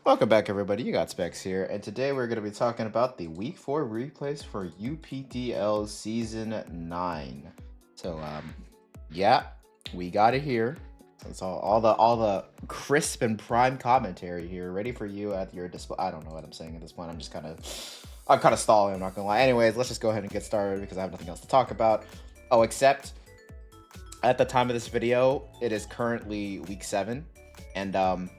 Welcome back, everybody. You got Specs here, and today we're going to be talking about the Week 4 replays for UPDL Season 9. So, yeah, we got it here. It's all the crisp and prime commentary here, ready for you at your display. I don't know what I'm saying at this point. I'm kind of stalling. I'm not gonna lie. Anyways, let's just go ahead and get started because I have nothing else to talk about. Oh, except at the time of this video, it is currently Week 7, and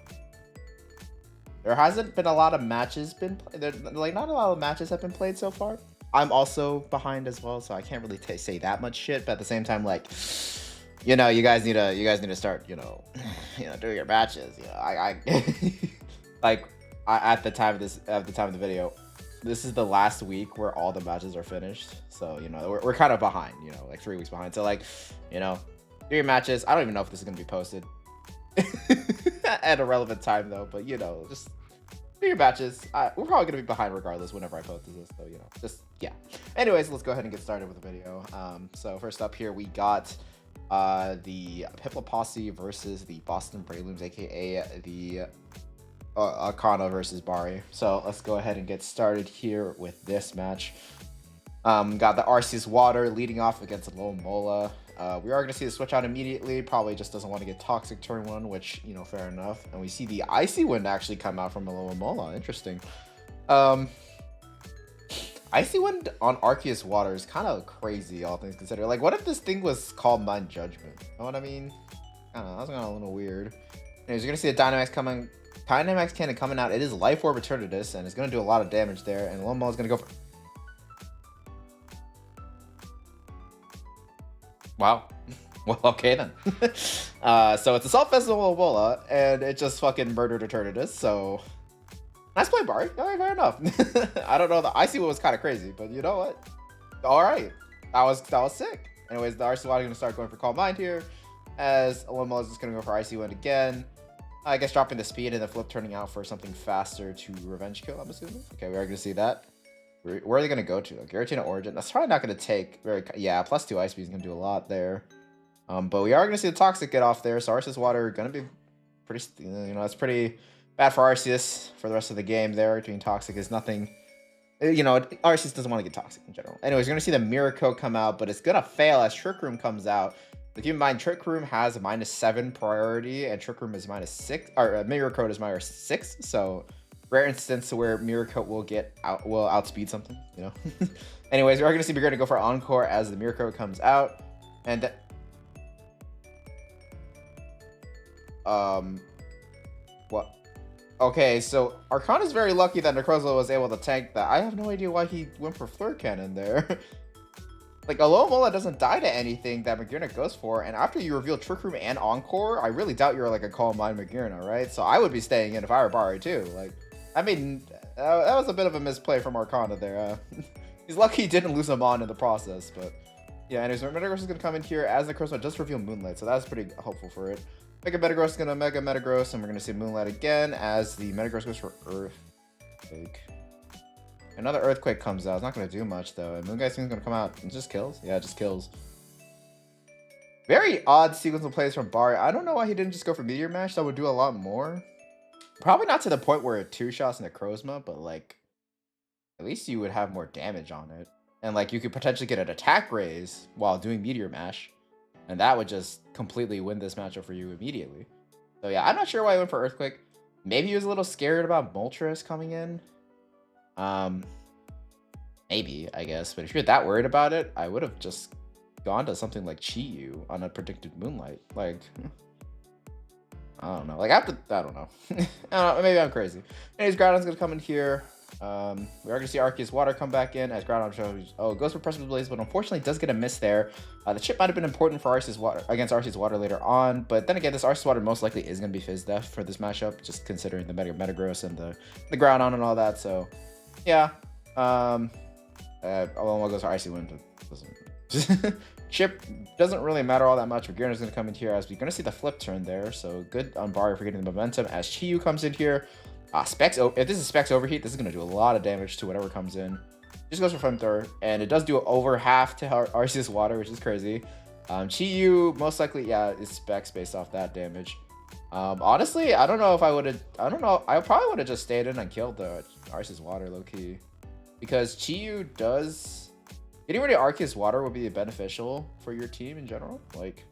there hasn't been a lot of matches like not a lot of matches have been played so far. I'm also behind as well, so I can't really say that much shit. But at the same time, like, you guys need to start, doing your matches. At the time of the video, this is the last week where all the matches are finished. So we're kind of behind. Like 3 weeks behind. So like, do your matches. I don't even know if this is gonna be posted at a relevant time though, but just do your matches. We're probably gonna be behind regardless whenever I post this, so yeah. Anyways, let's go ahead and get started with the video. So first up here we got the Piplup Posse versus the Boston Brelooms, aka the Akana versus Bari. So let's go ahead and get started here with this match. Got the Arceus Water leading off against Lomola. We are going to see the switch out immediately. Probably just doesn't want to get Toxic turn 1, which, fair enough. And we see the Icy Wind actually come out from Lomola. Interesting. Icy Wind on Arceus Water is kind of crazy, all things considered. Like, what if this thing was called Mind Judgment? You know what I mean? I don't know. That's kind of a little weird. Anyways, you're going to see the Dynamax Cannon coming out. It is Life Orb Eternatus, and it's going to do a lot of damage there. And Lomola is going to go for... Wow. Well, okay then. So it's Assault Festival Lomola, and it just fucking murdered Eternatus, so... Nice play, Bari. Yeah, fair enough. I don't know, the Icy one was kind of crazy, but you know what? Alright. That was sick. Anyways, the Arceus Water is going to start going for Calm Mind here, as Lomola is just going to go for Icy Wind again. I guess dropping the speed and the flip turning out for something faster to Revenge Kill, I'm assuming. Okay, we are going to see that. Where are they going to go to? Giratina Origin. That's probably not going to take very... Yeah, plus 2 Ice Beam is going to do a lot there. But we are going to see the Toxic get off there. So Arceus Water going to be pretty... it's pretty bad for Arceus for the rest of the game there. Doing Toxic is nothing... Arceus doesn't want to get Toxic in general. Anyways, you're going to see the Mirror Coat come out, but it's going to fail as Trick Room comes out. But keep in mind, Trick Room has a -7 priority, and Trick Room is -6... Or Mirror Coat is -6, so... Rare instance where Mirror Coat will outspeed something, Anyways, we're gonna see we're gonna go for Encore as the Mirror Coat comes out, and what? Okay, so Arcana is very lucky that Necrozma was able to tank that. I have no idea why he went for Flare Cannon there. Like, Lomola doesn't die to anything that Magearna goes for, and after you reveal Trick Room and Encore, I really doubt you're like a Calm Mind Magearna, right? So I would be staying in if I were Bari too. Like, I mean, that was a bit of a misplay from Arcana there. He's lucky he didn't lose him on in the process, but yeah. Anyways, Metagross is gonna come in here as the Necrozma just reveal Moonlight, so that's pretty hopeful for it. Mega Metagross is gonna Mega Metagross, and we're gonna see Moonlight again as the Metagross goes for Earthquake. Another Earthquake comes out. It's not gonna do much though. And Moonlight is gonna come out. It just kills. Yeah, it just kills. Very odd sequence of plays from Bari. I don't know why he didn't just go for Meteor Mash. That would do a lot more. Probably not to the point where it 2-shots Necrozma, but like, at least you would have more damage on it. And like, you could potentially get an attack raise while doing Meteor Mash. And that would just completely win this matchup for you immediately. So yeah, I'm not sure why he went for Earthquake. Maybe he was a little scared about Moltres coming in. Maybe, I guess. But if you're that worried about it, I would have just gone to something like Chi-Yu on a predicted Moonlight. Like... I don't know. Like, I don't know. Maybe I'm crazy. Anyways, Groudon's gonna come in here. We are gonna see Arceus Water come back in as Groudon shows. Oh, goes for Precipice Blaze, but unfortunately does get a miss there. The chip might have been important for Arceus Water against Arceus Water later on, but then again, this Arceus Water most likely is gonna be Fizz Def for this matchup, just considering the Metagross and the Groudon and all that. So, yeah. Alone goes for Icy Wind. Doesn't. Chip doesn't really matter all that much. Magearna is going to come in here as we're going to see the flip turn there. So good on Bari for getting the momentum as Chi-Yu comes in here. If this is Specs Overheat, this is going to do a lot of damage to whatever comes in. Just goes for Flamethrower, and it does do over half to Arceus Water, which is crazy. Chi-Yu most likely, yeah, is Specs based off that damage. Honestly, I don't know if I would have. I don't know. I probably would have just stayed in and killed the Arceus Water low key, because Chi-Yu does getting rid of Arceus Water would be beneficial for your team in general. Like,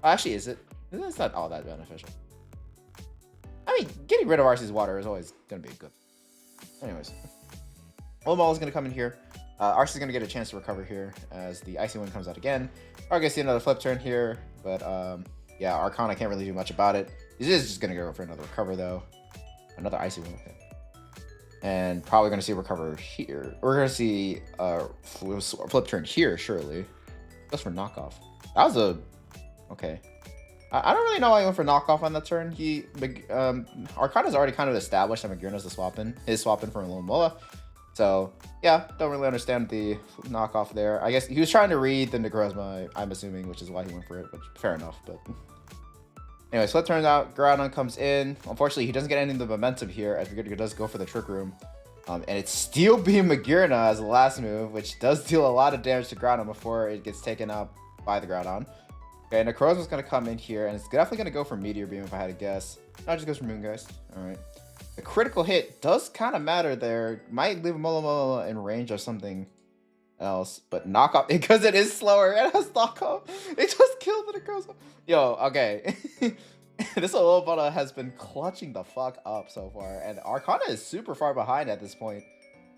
actually, is it? It's not all that beneficial. I mean, getting rid of Arceus Water is always gonna be good. Anyways, Olmol is gonna come in here. Arceus is gonna get a chance to recover here as the Icy Wind comes out again. We're gonna see another flip turn here, but yeah, Arcana can't really do much about it. He is just gonna go for another recover though. Another Icy Wind, okay. And probably gonna see a recover here. We're gonna see a flip turn here, surely. Just for knockoff. That was a okay. I don't really know why he went for knockoff on that turn. Arcana's already kind of established that Magearna's the swap-in, his swap-in for Lunalas. So yeah, don't really understand the knockoff there. I guess he was trying to read the Necrozma, I'm assuming, which is why he went for it, which fair enough, but anyway, flip turns out, Groudon comes in. Unfortunately, he doesn't get any of the momentum here as Magearna does go for the Trick Room. And it's Steel Beam Magearna as the last move, which does deal a lot of damage to Groudon before it gets taken out by the Groudon. Okay, Necrozma's gonna come in here, and it's definitely gonna go for Meteor Beam if I had to guess. No, it just goes for Moongeist. Alright. The critical hit does kind of matter there. Might leave Mola in range of something else, but knockoff, because it is slower, it has knockoff. It just killed the Necrozma. Yo, okay. This Alomola has been clutching the fuck up so far, and Arcana is super far behind at this point.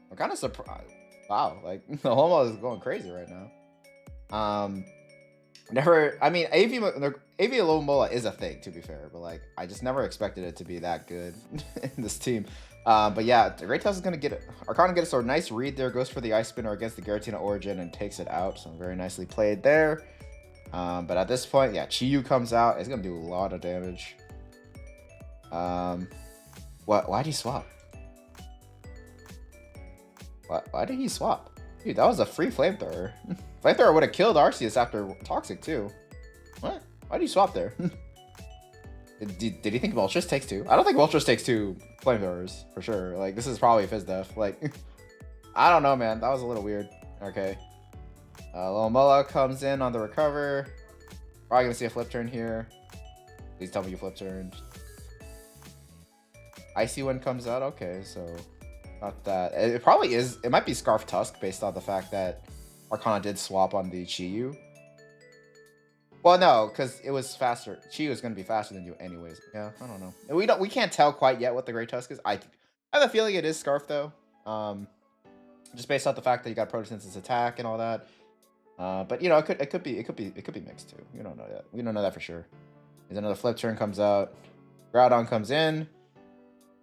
I'm kind of surprised. Wow, like, the Alomola is going crazy right now. I mean, AV Alomola is a thing, to be fair, but like, I just never expected it to be that good in this team. But yeah, Great Tusk is gonna get it. Arcana gets a nice read there, goes for the Ice Spinner against the Giratina Origin and takes it out. So very nicely played there. But at this point, yeah, Chi-Yu comes out. It's gonna do a lot of damage. Why'd he swap? Why did he swap? Dude, that was a free Flamethrower. Flamethrower would have killed Arceus after Toxic too. What? Why did he swap there? Did he think Moltres takes two? I don't think Moltres takes two Flamethrowers for sure. Like, this is probably Fizdef. Like, I don't know, man. That was a little weird. Okay. Alomola comes in on the recover. Probably gonna see a flip turn here. Please tell me you flip turned. Icy Wind comes out. Okay, so not that. It probably is. It might be Scarf Tusk based on the fact that Arcana did swap on the Chi-Yu. Well, no, because it was faster. Chi-Yu is going to be faster than you anyways. Yeah, I don't know. We can't tell quite yet what the Great Tusk is. I have a feeling it is Scarf though. Just based off the fact that you got Protosynthesis attack and all that. But you know, it could be mixed too. You don't know that. We don't know that for sure. There's another flip turn comes out. Groudon comes in.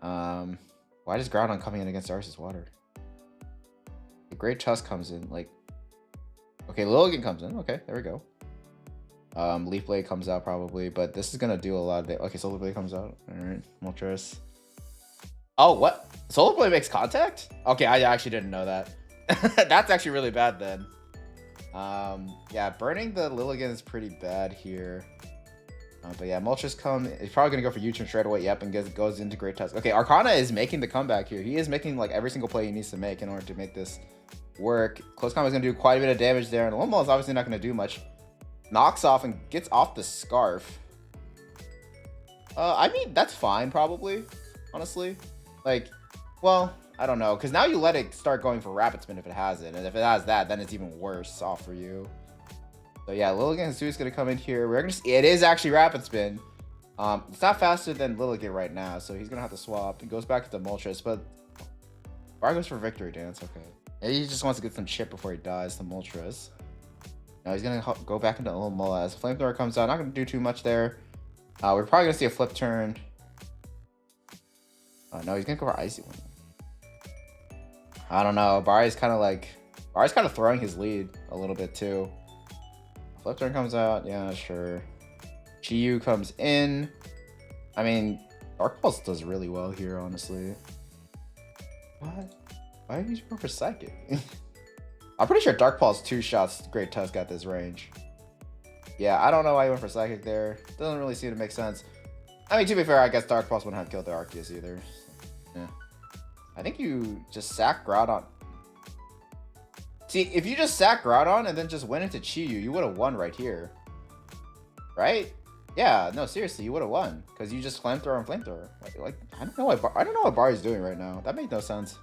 Why does Groudon coming in against Arceus Water? The Great Tusk comes in, like, okay, Lilligant comes in. Okay, there we go. Leaf Blade comes out probably, but this is gonna do a lot of damage. Okay, Solar Blade comes out. All right, Moltres. Oh, what? Solar Blade makes contact? Okay, I actually didn't know that. That's actually really bad then. Yeah, burning the Lilligant is pretty bad here. But yeah, Moltres he's probably gonna go for U-turn straight away. Yep, and goes into Great Tusk. Okay, Arcana is making the comeback here. He is making like every single play he needs to make in order to make this work. Close combat is gonna do quite a bit of damage there, and Alomola is obviously not gonna do much. Knocks off and gets off the Scarf. I mean, that's fine probably, honestly. Like, well, I don't know, because now you let it start going for Rapid Spin if it has it, and if it has that, then it's even worse off for you. So yeah, Lilligant Zoo is gonna come in here. We're gonna it is actually Rapid Spin. It's not faster than Lilligant right now, so he's gonna have to swap. He goes back to the Moltres, but Bar goes for Victory Dance. Okay, maybe he just wants to get some chip before he dies. The Moltres. Now he's gonna go back into Alomola as Flamethrower comes out. Not gonna do too much there. We're probably gonna see a flip turn. No, he's gonna go for Icy Wind. I don't know. Barry's kind of throwing his lead a little bit too. Flip turn comes out. Yeah, sure. Chi-Yu comes in. I mean, Dark Pulse does really well here, honestly. What? Why did you go for Psychic? I'm pretty sure Dark Pulse 2 shots Great Tusk at this range. Yeah, I don't know why he went for Psychic there. Doesn't really seem to make sense. I mean, to be fair, I guess Dark Pulse wouldn't have killed the Arceus either. So, yeah. I think you just sack Groudon. See, if you just sack Groudon and then just went into Chi-Yu, you would have won right here. Right? Yeah, no, seriously, you would have won because you just flamethrower and flamethrower. Like I don't know what Bar is doing right now. That makes no sense.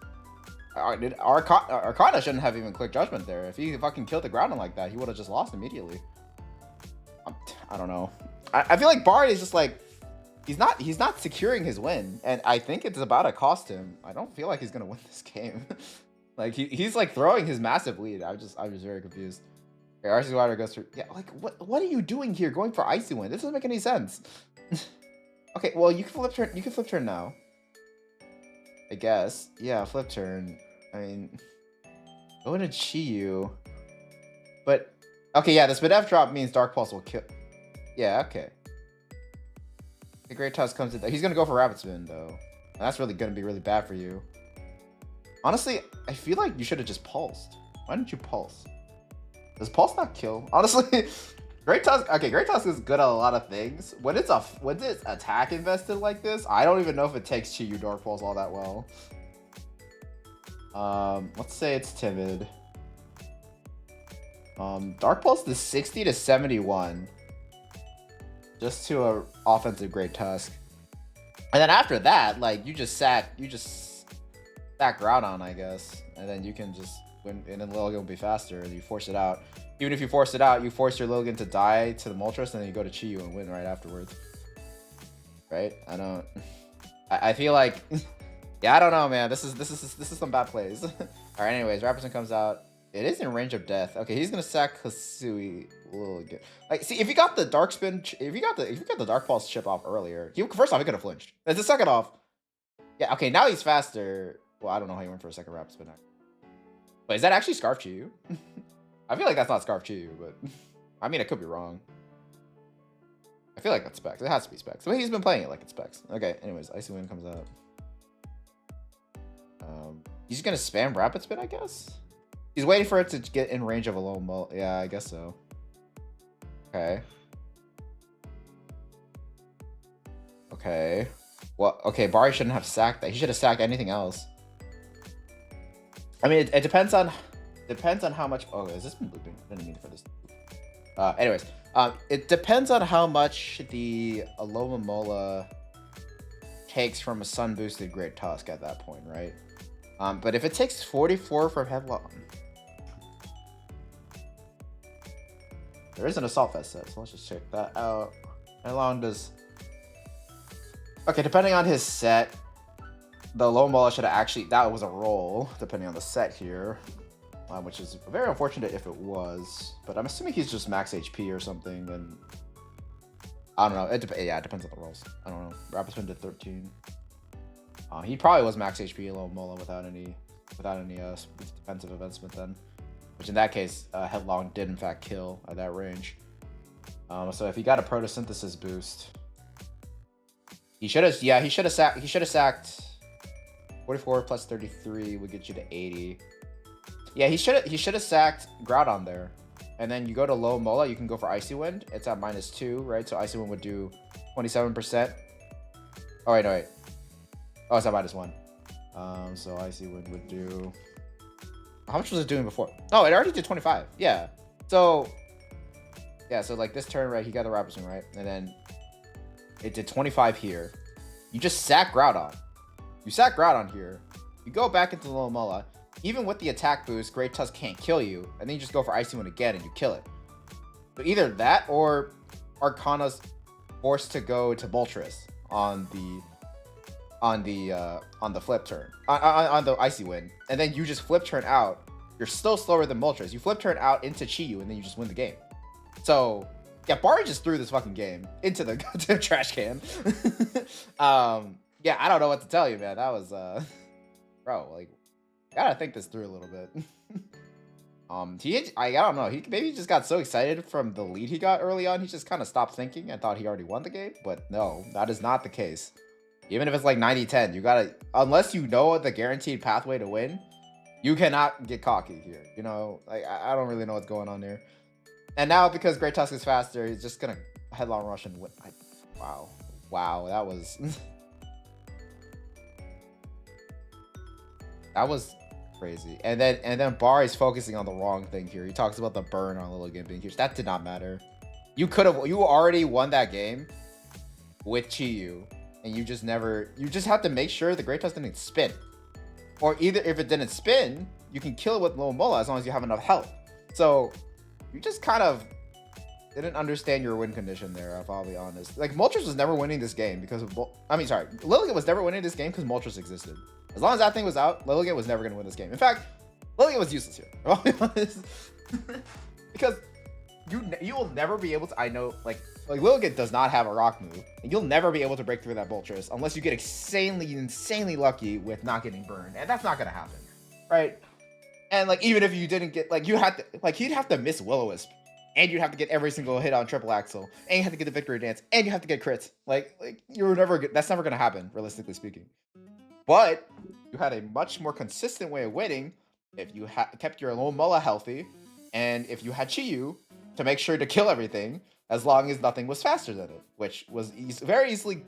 Arcana shouldn't have even quick judgment there. If he fucking killed the Groudon like that, he would have just lost immediately. I don't know. I feel like Bard is just like he's not securing his win, and I think it's about to cost him. I don't feel like he's gonna win this game. Like he's like throwing his massive lead. I was very confused. Okay, Icy Water goes through. Yeah, like what are you doing here? Going for Icy Wind? This doesn't make any sense. Okay, well you can flip turn. You can flip turn now. I guess. Yeah, flip turn. I mean, go into Chi-Yu. But okay, yeah, this Bidef drop means Dark Pulse will kill. Yeah, okay. The Great Tusk comes in. He's gonna go for Rapid Spin though. And that's really gonna be really bad for you. Honestly, I feel like you should have just pulsed. Why didn't you pulse? Does pulse not kill? Honestly, Great Tusk. Okay, Great Tusk is good at a lot of things. When it's attack invested like this, I don't even know if it takes Chi-Yu Dark Pulse all that well. Let's say it's timid. Dark Pulse is 60 to 71. Just to a offensive Great Tusk. And then after that, like you just sack Groudon, I guess. And then you can just win, and then Lilligant will be faster and you force it out. Even if you force it out, you force your Lilligant to die to the Moltres and then you go to Chi-Yu and win right afterwards. Right? I feel like yeah, I don't know, man. This is some bad plays. Alright, anyways, Rapperson comes out. It is in range of death. Okay, he's gonna sack Hisui a little bit. Like, see, if you got the Dark Spin, if you got the Dark Pulse chip off earlier, first off, he could have flinched. And the second off, yeah, okay, now he's faster. Well, I don't know how he went for a second Rapid Spin. But is that actually Scarf Chi-Yu? I feel like that's not Scarf Chi-Yu, but I mean, I could be wrong. I feel like that's Specs. It has to be Specs. But he's been playing it like it's Specs. Okay, anyways, Icy Wind comes out. He's gonna spam Rapid Spin, I guess. He's waiting for it to get in range of a low mult. Yeah, I guess so. Okay. Okay. Well, okay, Barry shouldn't have sacked that. He should have sacked anything else. I mean, it depends on how much. Oh, has this been looping? I didn't mean for this. Anyways, it depends on how much the Alomomola takes from a Sun boosted Great Tusk at that point, right? But if it takes 44 from Headlong, there is an Assault Vest set, so let's just check that out. How long does... Okay, depending on his set, the Alomomola should have actually... That was a roll, depending on the set here. Which is very unfortunate if it was. But I'm assuming he's just max HP or something, and... I don't know. Yeah, it depends on the rolls. I don't know. Rapid Spin did 13. He probably was max HP Alomomola without any defensive advancement then. Which in that case, Headlong did in fact kill at that range. So if he got a Photosynthesis boost, he should have sacked 44 plus 33 would get you to 80. Yeah, he should have sacked Groudon there. And then you go to Alomomola, you can go for Icy Wind. It's at -2, right? So Icy Wind would do 27%. Oh wait, no wait. Oh, it's at -1. So Icy Wind would do... How much was it doing before? Oh, it already did 25. Yeah. So like this turn, right, he got the Rapid Spin, right? And then it did 25 here. You just sack Groudon. You sack Groudon here. You go back into Alomomola. Even with the attack boost, Great Tusk can't kill you. And then you just go for Icy Wind again and you kill it. So either that or Arcana's forced to go to Moltres on the flip turn, on the Icy Wind, and then you just flip turn out. You're still slower than Moltres. You flip turn out into Chi-Yu, and then you just win the game. So yeah, Barry just threw this fucking game into the goddamn trash can. Yeah, I don't know what to tell you, man. That was bro, like, gotta think this through a little bit. I don't know. He maybe just got so excited from the lead he got early on, he just kind of stopped thinking and thought he already won the game. But no, that is not the case. Even if it's like 90-10, you gotta, unless you know the guaranteed pathway to win, you cannot get cocky here. You know, like I don't really know what's going on there. And now because Great Tusk is faster, he's just gonna headlong rush and win. Wow, that was that was crazy. And then Bar is focusing on the wrong thing here. He talks about the burn on Lilligant being huge. That did not matter. You already won that game with Chi-Yu, and you just have to make sure the Great Tusk didn't spin. Or either if it didn't spin, you can kill it with Lomola as long as you have enough health. So you just kind of didn't understand your win condition there, if I'll be honest. Like, Moltres was never winning this game because of... Lilligant was never winning this game because Moltres existed. As long as that thing was out, Lilligant was never going to win this game. In fact, Lilligant was useless here, if I'll be honest. Because you will never be able to... I know, like Lilligant does not have a rock move, and you'll never be able to break through that Moltres unless you get insanely lucky with not getting burned, and that's not going to happen, right? And, like, even if you didn't get... Like, you'd have to miss Will-O-Wisp, and you'd have to get every single hit on triple axle, and you have to get the victory dance, and you have to get crits. Like that's never gonna happen, realistically speaking. But you had a much more consistent way of winning if you kept your Lomola healthy, and if you had Chi-Yu to make sure to kill everything, as long as nothing was faster than it, which was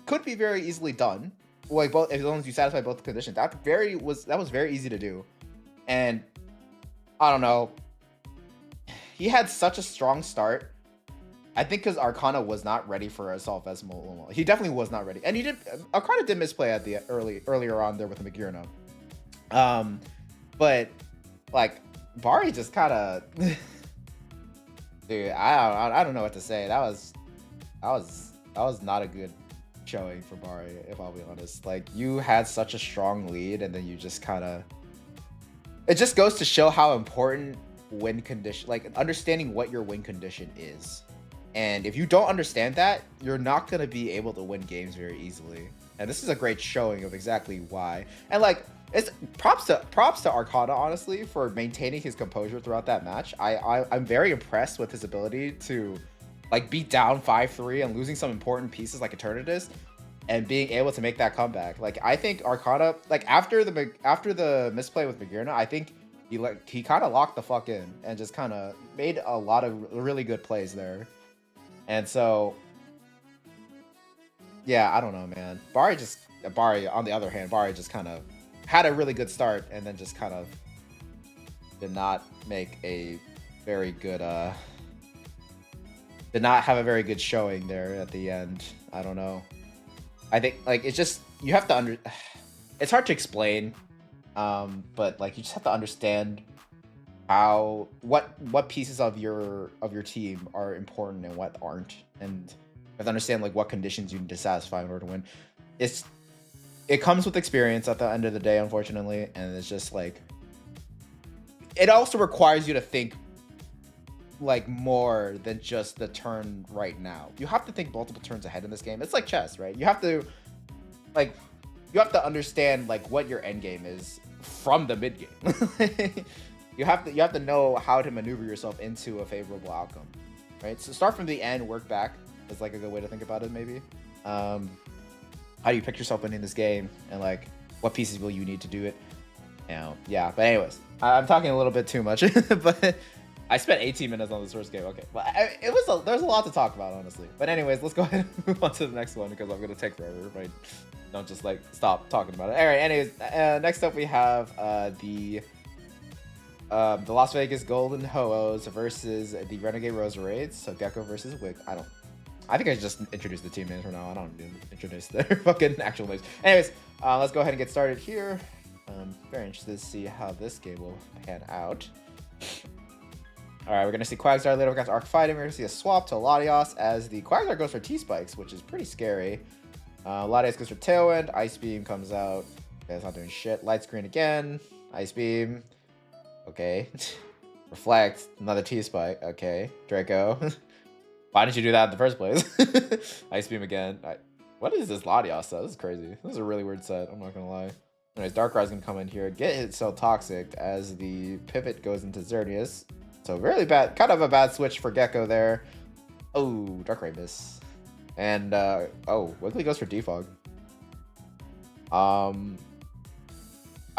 could be very easily done. Like, both, as long as you satisfy both the conditions, that was very easy to do. And I don't know. He had such a strong start. I think because Arcana was not ready for Assault Vessel. He definitely was not ready. And Arcana did misplay at the earlier on there with the Magirna. But like Bari just kind of dude, I don't know what to say. That was not a good showing for Bari, if I'll be honest. Like, you had such a strong lead, and then you just kind of... It just goes to show how important win condition, like understanding what your win condition is. And if you don't understand that, you're not going to be able to win games very easily. And this is a great showing of exactly why. And like, it's props to Arcana, honestly, for maintaining his composure throughout that match. I'm very impressed with his ability to like be down 5-3 and losing some important pieces like Eternatus and being able to make that comeback. Like, I think Arcana, like after the misplay with Magirna, I think he kind of locked the fuck in and just kind of made a lot of really good plays there. And so, yeah, I don't know, man. Bari, on the other hand, Bari just kind of had a really good start and then just kind of did not make a very good, did not have a very good showing there at the end. I don't know. I think, like, it's just, you have to it's hard to explain. But like, you just have to understand what pieces of your team are important and what aren't, and you have to understand like what conditions you need to satisfy in order to win. It comes with experience at the end of the day, unfortunately, and it's just like, it also requires you to think like more than just the turn right now. You have to think multiple turns ahead in this game. It's like chess, right? You have to understand like what your end game is from the mid game. you have to know how to maneuver yourself into a favorable outcome, right? So start from the end, work back is like a good way to think about it, maybe. How do you pick yourself winning this game, and like what pieces will you need to do it? Yeah. But anyways, I'm talking a little bit too much, but I spent 18 minutes on this first game. Okay, well, there's a lot to talk about, honestly. But anyways, let's go ahead and move on to the next one because I'm gonna take forever if I don't just like stop talking about it. All right. Anyways, next up we have the Las Vegas Golden Ho-Ohs versus the Renegade Roserades. So Gecko versus Wig. I think I should just introduce the team names for now. I don't even introduce their fucking actual names. Anyways, let's go ahead and get started here. Very interested to see how this game will pan out. All right, we're going to see Quagsire later against Arc Fighting. We're going to see a swap to Latios as the Quagsire goes for T-Spikes, which is pretty scary. Latios goes for Tailwind. Ice Beam comes out. Okay, it's not doing shit. Light Screen again. Ice Beam. Okay. Reflect. Another T-Spike. Okay. Draco. Why didn't you do that in the first place? Ice Beam again. What is this Latios set? This is crazy. This is a really weird set. I'm not going to lie. Anyways, Darkrai's going to come in here. Get hit so Toxic as the pivot goes into Xerneas. So really bad, kind of a bad switch for Gecko there. Oh, Darkrai miss. And, Wiggly goes for Defog. I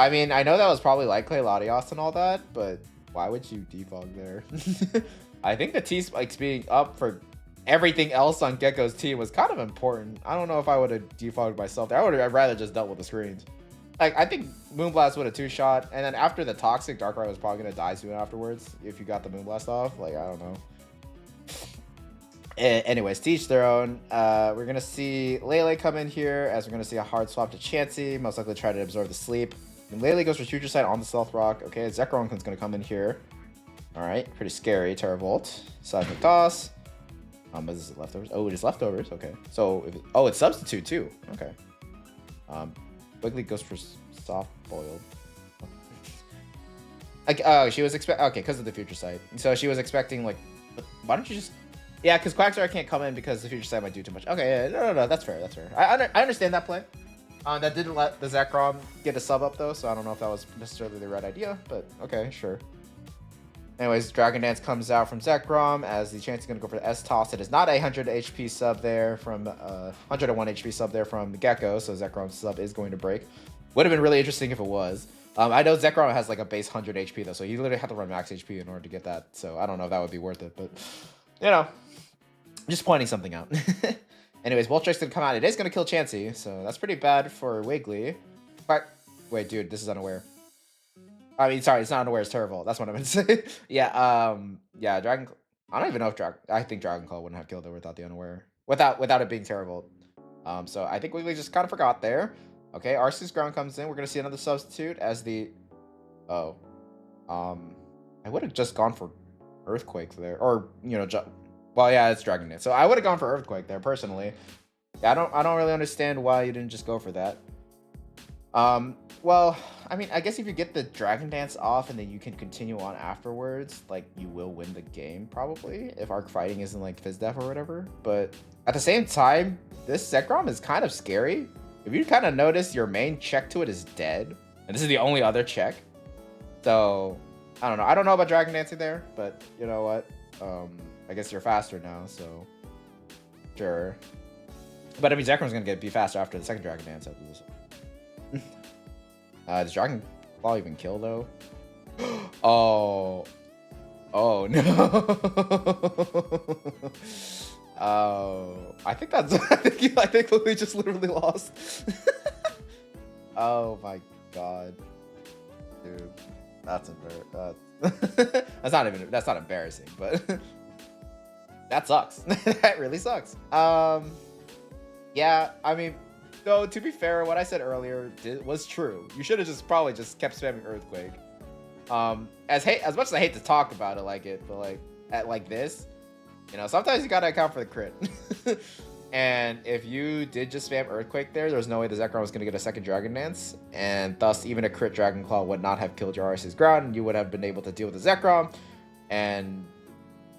mean, I know that was probably likely Latios and all that, but why would you Defog there? I think the T-Spikes being up for everything else on Gecko's team was kind of important. I don't know if I would have Defogged myself there. I'd rather just dealt with the screens. Like, I think Moonblast would have two-shot, and then after the Toxic, Darkrai was probably going to die soon afterwards if you got the Moonblast off. Like, I don't know. Anyways, to each their own. We're gonna see Lele come in here, as we're gonna see a hard swap to Chansey, most likely try to absorb the sleep. And Lele goes for Future Sight on the Stealth Rock. Okay, Zekron's gonna come in here. Alright, pretty scary. Terravolt, Seismic Toss. Is it leftovers? Oh, it is leftovers. Okay. So, it's Substitute too. Okay. Wiggly goes for Soft Boiled. Like, oh, she was okay, because of the Future Sight. So she was expecting, like, why don't you just... Yeah, because Quagsire can't come in because the Future Sight might do too much. Okay, yeah, no, that's fair, that's fair. I understand that play. That didn't let the Zekrom get a sub up, though, so I don't know if that was necessarily the right idea, but okay, sure. Anyways, Dragon Dance comes out from Zekrom as the chance is going to go for the S-Toss. It is not a 100 HP sub there from 101 HP sub there from Gecko, so Zekrom's sub is going to break. Would have been really interesting if it was. I know Zekrom has like a base 100 HP though, so you literally have to run max HP in order to get that. So I don't know if that would be worth it, but you know, just pointing something out. Anyways, Voltrike's gonna come out. It is gonna kill Chansey, so that's pretty bad for Wiggly. But wait, dude, this is unaware. I mean, sorry, it's not unaware. It's Terravolt. That's what I meant to say. Yeah, yeah, Dragon. I don't even know if I think Dragon Claw wouldn't have killed it without the unaware, without it being Terravolt. So I think Wiggly just kind of forgot there. Okay, Arceus Ground comes in. We're gonna see another substitute as the. Oh, I would have just gone for Earthquake there, or you know, well, yeah, it's Dragon Dance. So I would have gone for Earthquake there personally. Yeah, I don't really understand why you didn't just go for that. Well, I mean, I guess if you get the Dragon Dance off and then you can continue on afterwards, like, you will win the game, probably, if Arc Fighting isn't, like, Fizdef or whatever. But at the same time, this Zekrom is kind of scary. If you kind of notice, your main check to it is dead, and this is the only other check. So, I don't know. I don't know about Dragon Dancing there, but you know what? I guess you're faster now, so sure. But I mean, Zekrom's gonna be faster after the second Dragon Dance after this. Does Dragon Claw even kill though? Oh no. Oh, I think that's. I think we just literally lost. Oh my god, dude, that's embarrassing. That's not embarrassing, but that sucks. That really sucks. Yeah, I mean. Though, to be fair, what I said earlier was true. You should have probably just kept spamming Earthquake. As much as I hate to talk about it but like this, you know, sometimes you gotta account for the crit. And if you did just spam Earthquake there's no way the Zekrom was gonna get a second Dragon Dance, and thus even a crit Dragon Claw would not have killed your Arceus Ground, and you would have been able to deal with the Zekrom. And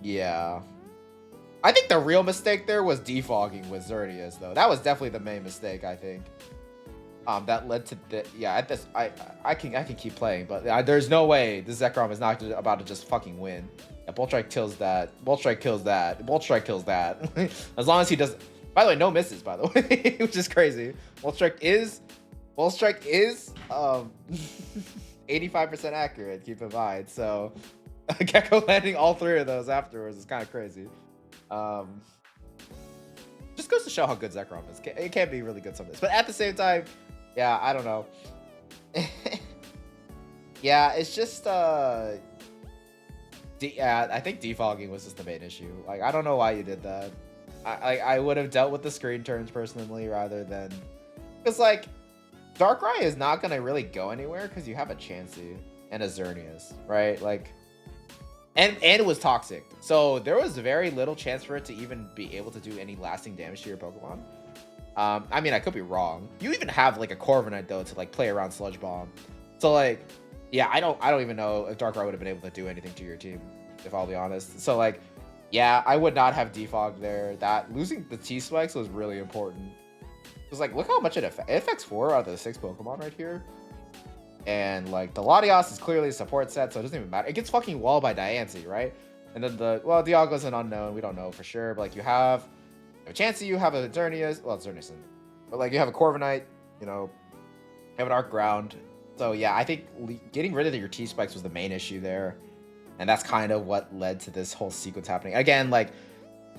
yeah. I think the real mistake there was defogging with Xerneas, though. That was definitely the main mistake, I think. That led to the I can keep playing, but there's no way the Zekrom is not about to just fucking win. Yeah, Bolt Strike kills that. Bolt Strike kills that. Bolt Strike kills that. As long as he does. By the way, no misses. By the way, which is crazy. Bolt Strike is 85% accurate. Keep in mind. So Gecko landing all three of those afterwards is kind of crazy. Just goes to show how good Zekrom is. It can be really good sometimes, but at the same time, yeah, I don't know. Yeah, it's just yeah, I think defogging was just the main issue. Like, I don't know why you did that. I would have dealt with the screen turns personally rather than, because like Darkrai is not gonna really go anywhere because you have a Chansey and a Xerneas, right? Like. And it was toxic, so there was very little chance for it to even be able to do any lasting damage to your Pokemon. I mean, I could be wrong. You even have like a Corviknight though to like play around Sludge Bomb. So like, yeah, I don't even know if Darkrai would have been able to do anything to your team, if I'll be honest. So like, yeah, I would not have defogged there. That losing the T-Spikes was really important. Because like, look how much it affects 4 out of the 6 Pokemon right here. And like the Latios is clearly a support set, so it doesn't even matter. It gets fucking walled by Diancie, right? And then Dialga's an unknown. We don't know for sure, but like you have a Chansey, you have a Xerneas. Well, Xerneas, but like you have a Corviknight. You know, you have an Arc Ground. So yeah, I think getting rid of your T-Spikes was the main issue there, and that's kind of what led to this whole sequence happening. Again, like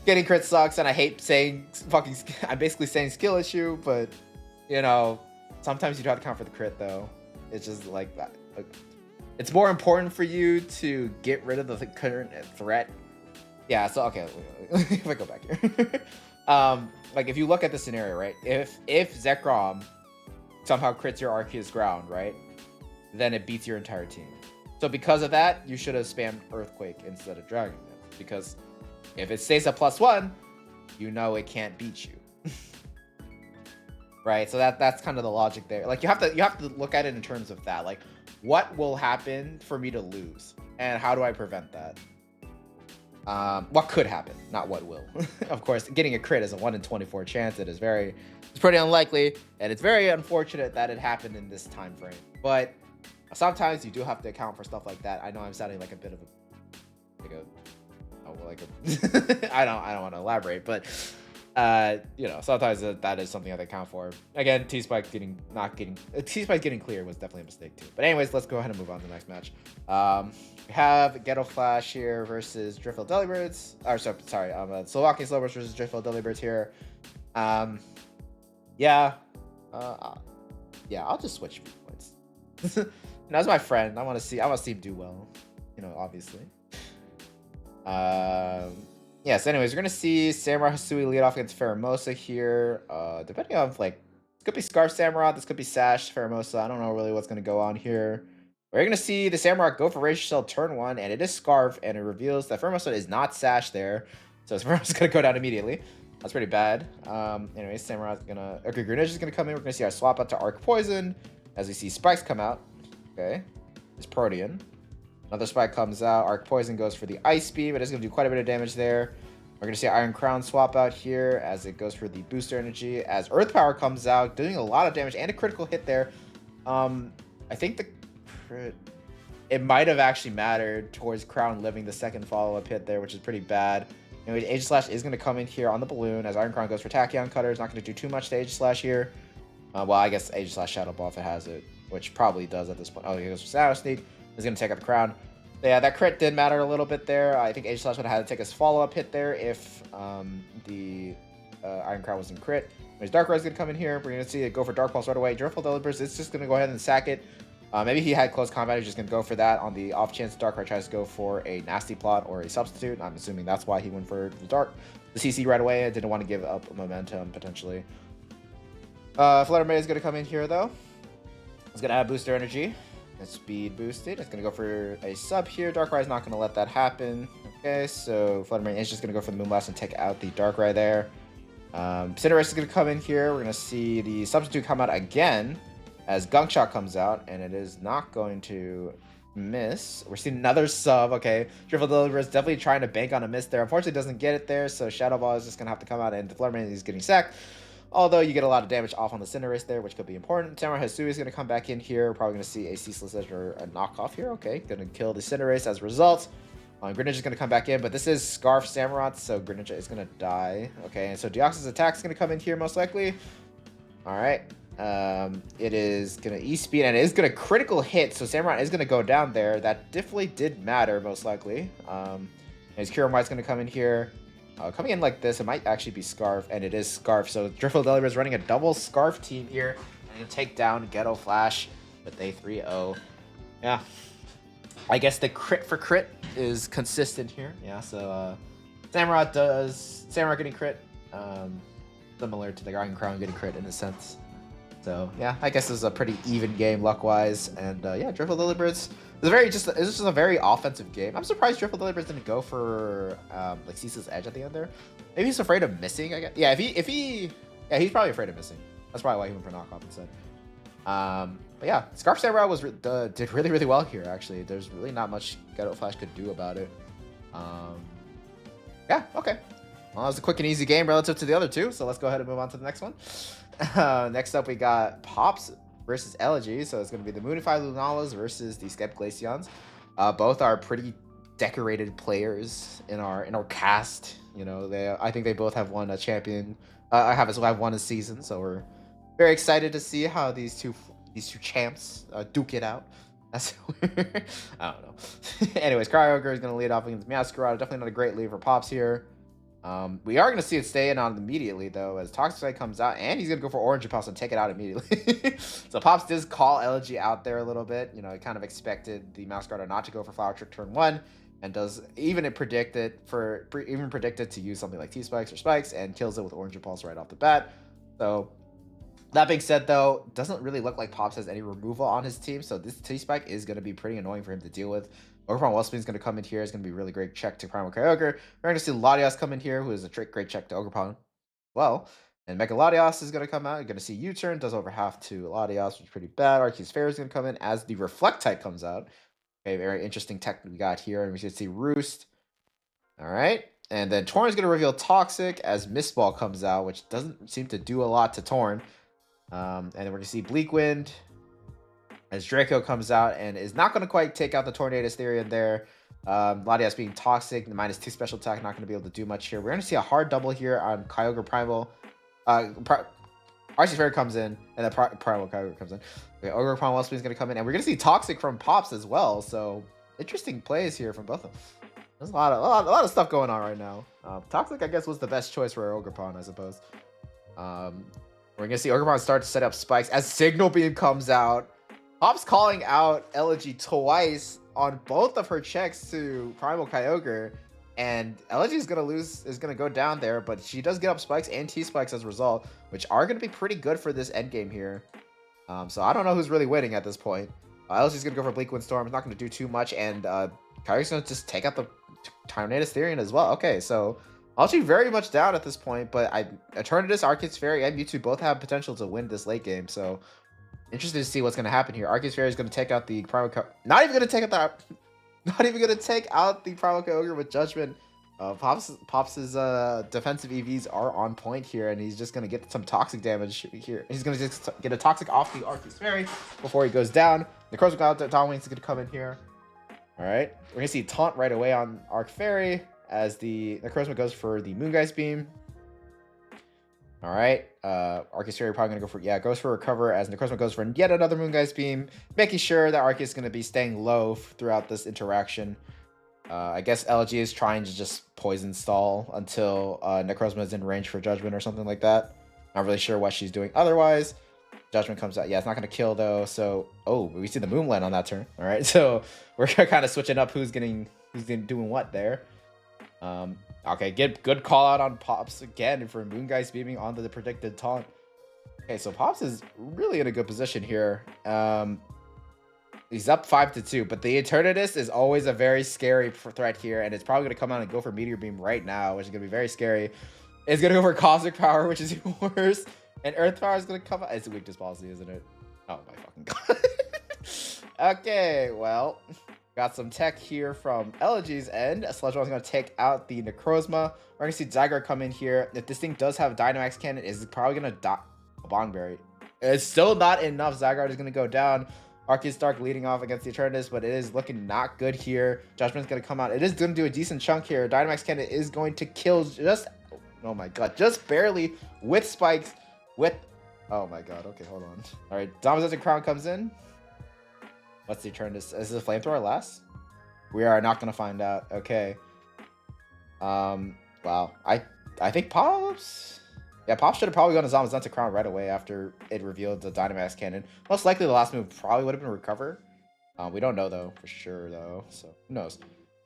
getting crit sucks, and I hate saying fucking. I'm basically saying skill issue, but you know, sometimes you do have to count for the crit though. It's just like that. Like, it's more important for you to get rid of the current threat Yeah, so okay, if I go back here. Like if you look at the scenario, right? If Zekrom somehow crits your Arceus ground, right? Then it beats your entire team. So because of that, you should have spammed Earthquake instead of Dragon Dance. Because if it stays at +1, you know it can't beat you. Right? So that's kind of the logic there. Like you have to look at it in terms of that. Like what will happen for me to lose? And how do I prevent that? What could happen, not what will. Of course, getting a crit is a 1 in 24 chance. It's pretty unlikely, and it's very unfortunate that it happened in this time frame. But sometimes you do have to account for stuff like that. I know I'm sounding like a bit of I don't want to elaborate, but you know, sometimes that is something I have to account for. Again, T-Spike getting clear was definitely a mistake too. But anyways, let's go ahead and move on to the next match. We have Ghetto Flash here versus Driftveil Delibirds. Slovakian Slowbros versus Driftveil Delibirds here. Yeah, I'll just switch viewpoints. As my friend, I want to see him do well. You know, obviously. Yes, anyways, we're going to see Samurai Hisui lead off against Pheromosa here. Depending on, like, this could be Scarf Samurai, this could be Sash Pheromosa. I don't know really what's going to go on here. We're going to see the Samurai go for Razor Shell turn 1, and it is Scarf, and it reveals that Pheromosa is not Sash there. So Pheromosa's going to go down immediately. That's pretty bad. Anyways, Samurai's going to... Okay, Greninja's going to come in. We're going to see our swap out to Arc Poison as we see Spikes come out. Okay. It's Protean. Another Spike comes out. Arc Poison goes for the Ice Beam. It is going to do quite a bit of damage there. We're going to see Iron Crown swap out here as it goes for the Booster Energy. As Earth Power comes out, doing a lot of damage and a critical hit there. I think the crit... It might have actually mattered towards Crown living the second follow-up hit there, which is pretty bad. Anyway, Aegislash is going to come in here on the balloon as Iron Crown goes for Tachyon Cutter. It's not going to do too much to Aegislash here. Well, I guess Aegislash Shadow Ball if it has it, which probably does at this point. Oh, he goes for Shadow Sneak. He's going to take out the Crown. Yeah, that crit did matter a little bit there. I think Aegislash would have had to take his follow-up hit there if the Iron Crown wasn't crit. There's Darkrai is going to come in here. We're going to see it go for Dark Pulse right away. Driftveil Delibirds is just going to go ahead and sack it. Maybe he had close combat. He's just going to go for that on the off chance Darkrai tries to go for a Nasty Plot or a Substitute. I'm assuming that's why he went for the CC right away. I didn't want to give up momentum, potentially. Fluttermane is going to come in here, though. It's going to add Booster Energy. It's speed boosted. It's going to go for a sub here. Darkrai is not going to let that happen. Okay, so Fluttermane is just going to go for the Moonblast and take out the Darkrai there. Cinderace is going to come in here. We're going to see the Substitute come out again as Gunk Shot comes out, and it is not going to miss. We're seeing another sub. Okay, Driftveil Delibirds is definitely trying to bank on a miss there. Unfortunately, doesn't get it there, so Shadow Ball is just going to have to come out, and the Fluttermane is getting sacked. Although you get a lot of damage off on the Cinderace there, which could be important. Samurai Hisui is going to come back in here. We're probably going to see a Ceaseless Edge or a knockoff here. Okay, going to kill the Cinderace as a result. Greninja is going to come back in, but this is Scarf Samurott, so Greninja is going to die. Okay, and so Deoxys attack is going to come in here most likely. All right. It is going to E-Speed, and it is going to critical hit, so Samurott is going to go down there. That definitely did matter, most likely. His Kiramai is going to come in here. Coming in like this, it might actually be Scarf, and it is Scarf. So Driftveil Delibirds is running a double Scarf team here, and going to take down Ghetto Flash with a 3-0. Yeah. I guess the crit for crit is consistent here. Yeah, so Samurott getting crit. Similar to the Iron Crown getting crit in a sense. So yeah, I guess this is a pretty even game luck-wise, and yeah, Driftveil Delibirds it's just a very offensive game. I'm surprised Driftveil Delibirds didn't go for like Ceaseless Edge at the end there. Maybe he's afraid of missing. I guess. Yeah, he's probably afraid of missing. That's probably why he went for knockoff instead. But yeah, Scarf Samurai did really, really well here. Actually, there's really not much Ghetto Flash could do about it. Yeah, okay. Well, that was a quick and easy game relative to the other two, so let's go ahead and move on to the next one. Next up, we got Pops versus Elegy, so it's going to be the Moonify Lunalas versus the Skeb Glaceons. Both are pretty decorated players in our cast. You know, I think they both have won a champion. I have won a season, so we're very excited to see how these two champs duke it out. That's I don't know. Anyways, Kyogre is going to lead off against Meowscarada. Definitely not a great lead for Pops here. We are going to see it stay in on immediately, though, as Toxic comes out, and he's going to go for Orange Impulse and take it out immediately. So Pops does call Elegy out there a little bit. You know, he kind of expected the Meowscarada not to go for Flower Trick turn 1, and does even predict it to use something like T-Spikes or Spikes and kills it with Orange Impulse right off the bat. So that being said, though, doesn't really look like Pops has any removal on his team, so this T-Spike is going to be pretty annoying for him to deal with. Overprime Wellspring is going to come in here. It's going to be a really great check to Primal Kyogre. We're going to see Latias come in here, who is a great check to Ogerpon. Well, and Mega Latias is going to come out. You're going to see U-Turn, does over half to Latias, which is pretty bad. Arceus Fairy is going to come in as the Reflect type comes out. Okay, very interesting tech we got here. And we should see Roost. All right. And then Torn is going to reveal Toxic as Mist Ball comes out, which doesn't seem to do a lot to Torn. And then we're going to see Bleak Wind as Draco comes out and is not going to quite take out the Tornadus Therian there. Latias being Toxic, the -2 special attack, not going to be able to do much here. We're going to see a hard double here on Kyogre Primal. Arceus Fairy comes in, and then Primal Kyogre comes in. Okay, Ogre Primal Wellspring is going to come in, and we're going to see Toxic from Pops as well. So interesting plays here from both of them. There's a lot of stuff going on right now. Toxic, I guess, was the best choice for Ogerpon, I suppose. We're going to see Ogerpon start to set up spikes as Signal Beam comes out. Pops calling out Elegy twice on both of her checks to Primal Kyogre. And Elegy is going to go down there, but she does get up spikes and T-Spikes as a result, which are going to be pretty good for this endgame here. So I don't know who's really winning at this point. Elegy's going to go for Bleak Wind Storm. It's not going to do too much, and Kyogre's going to just take out the Tornadus Therian as well. Okay, so Elegy very much down at this point, but Eternatus, Arceus Fairy, and Mewtwo both have potential to win this late game, so interested to see what's going to happen here. Arceus Fairy is going to take out the Primal Kyogre. Not even going to take out the Primal Kyogre with Judgment. Pops' defensive EVs are on point here, and he's just going to get some toxic damage here. He's going to just get a toxic off the Arceus Fairy before he goes down. The Necrozma Dawnwing is going to come in here. All right. We're going to see Taunt right away on Arc Fairy as the Necrozma goes for the Moongeist Beam. All right, Arceus Fairy probably gonna goes for Recover as Necrozma goes for yet another Moongeist Beam, making sure that Arceus is gonna be staying low throughout this interaction. I guess Elegy is trying to just poison stall until Necrozma is in range for Judgment or something like that. Not really sure what she's doing otherwise. Judgment comes out. Yeah, it's not gonna kill though. So, we see the Moonland on that turn. All right, so we're kind of switching up who's doing what there. Okay, good call out on Pops again for Moongeist beaming onto the predicted taunt. Okay, so Pops is really in a good position here. He's up 5-2, but the Eternatus is always a very scary threat here, and it's probably going to come out and go for Meteor Beam right now, which is going to be very scary. It's going to go for Cosmic Power, which is even worse, and Earth Power is going to come out. It's a weakness policy, isn't it? Oh my fucking god. Okay, well, got some tech here from Elegy's end. Sludgeball is going to take out the Necrozma. We're going to see Zygarde come in here. If this thing does have Dynamax Cannon, it's probably going to die. Bongberry. It's still not enough. Zygarde is going to go down. Arceus Dark leading off against the Eternatus, but it is looking not good here. Judgment's going to come out. It is going to do a decent chunk here. Dynamax Cannon is going to kill just... Oh my god. Just barely with spikes. Oh my god. Okay, hold on. Alright, Zamazenta Crown comes in. What's the Eternatus? Is this a Flamethrower last? We are not going to find out. Okay. Wow. I think Pops... Yeah, Pops should have probably gone to Zamazenta Crown right away after it revealed the Dynamax Cannon. Most likely the last move probably would have been Recover. We don't know, though, for sure, though. So, who knows?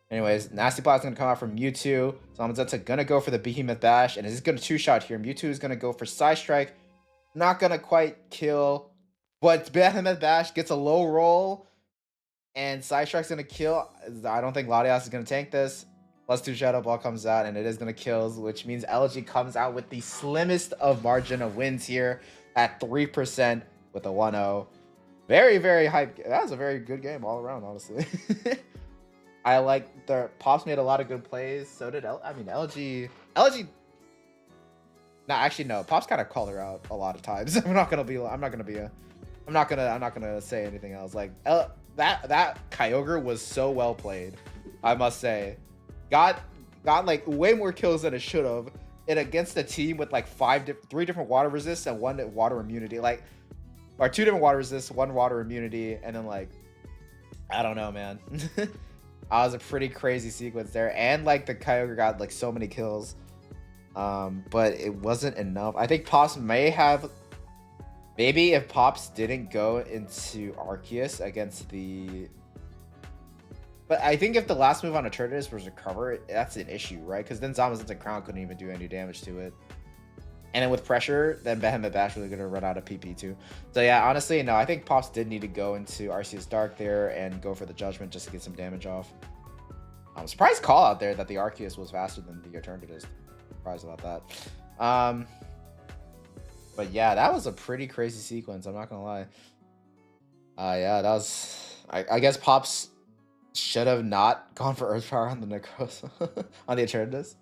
Anyways, Nasty Blast is going to come out from Mewtwo. Zamazenta going to go for the Behemoth Bash, and it's going to two-shot here. Mewtwo is going to go for Side Strike. Not going to quite kill, but Behemoth Bash gets a low roll, and Side Strike's going to kill. I don't think Latias is going to tank this. +2 Shadow Ball comes out, and it is going to kill, which means Elegy comes out with the slimmest of margin of wins here at 3% with a 1-0. Very, very hype. That was a very good game all around, honestly. I like the Pops made a lot of good plays. So did Elegy. No, actually, no. Pops kind of called her out a lot of times. I'm not gonna say anything else. Like that Kyogre was so well played, I must say. Got like way more kills than it should have, and against a team with like 3 different water resists and 1 water immunity, or 2 different water resists, 1 water immunity, and then like, I don't know, man. That was a pretty crazy sequence there, and like the Kyogre got like so many kills, but it wasn't enough. I think Pops maybe if Pops didn't go into Arceus against the But I think if the last move on a Turtwig was recover, that's an issue, right? Because then Zamazenta Crown couldn't even do any damage to it. And then with pressure, then Behemoth Bash really going to run out of PP too. So yeah, honestly, no, I think Pops did need to go into Arceus Dark there and go for the Judgment just to get some damage off. I'm surprised call out there that the Arceus was faster than the Eternatus. Surprised about that. But yeah, that was a pretty crazy sequence. I'm not gonna lie. Yeah, that was. I guess Pops should have not gone for Earth Power on the Necros on the Eternatus.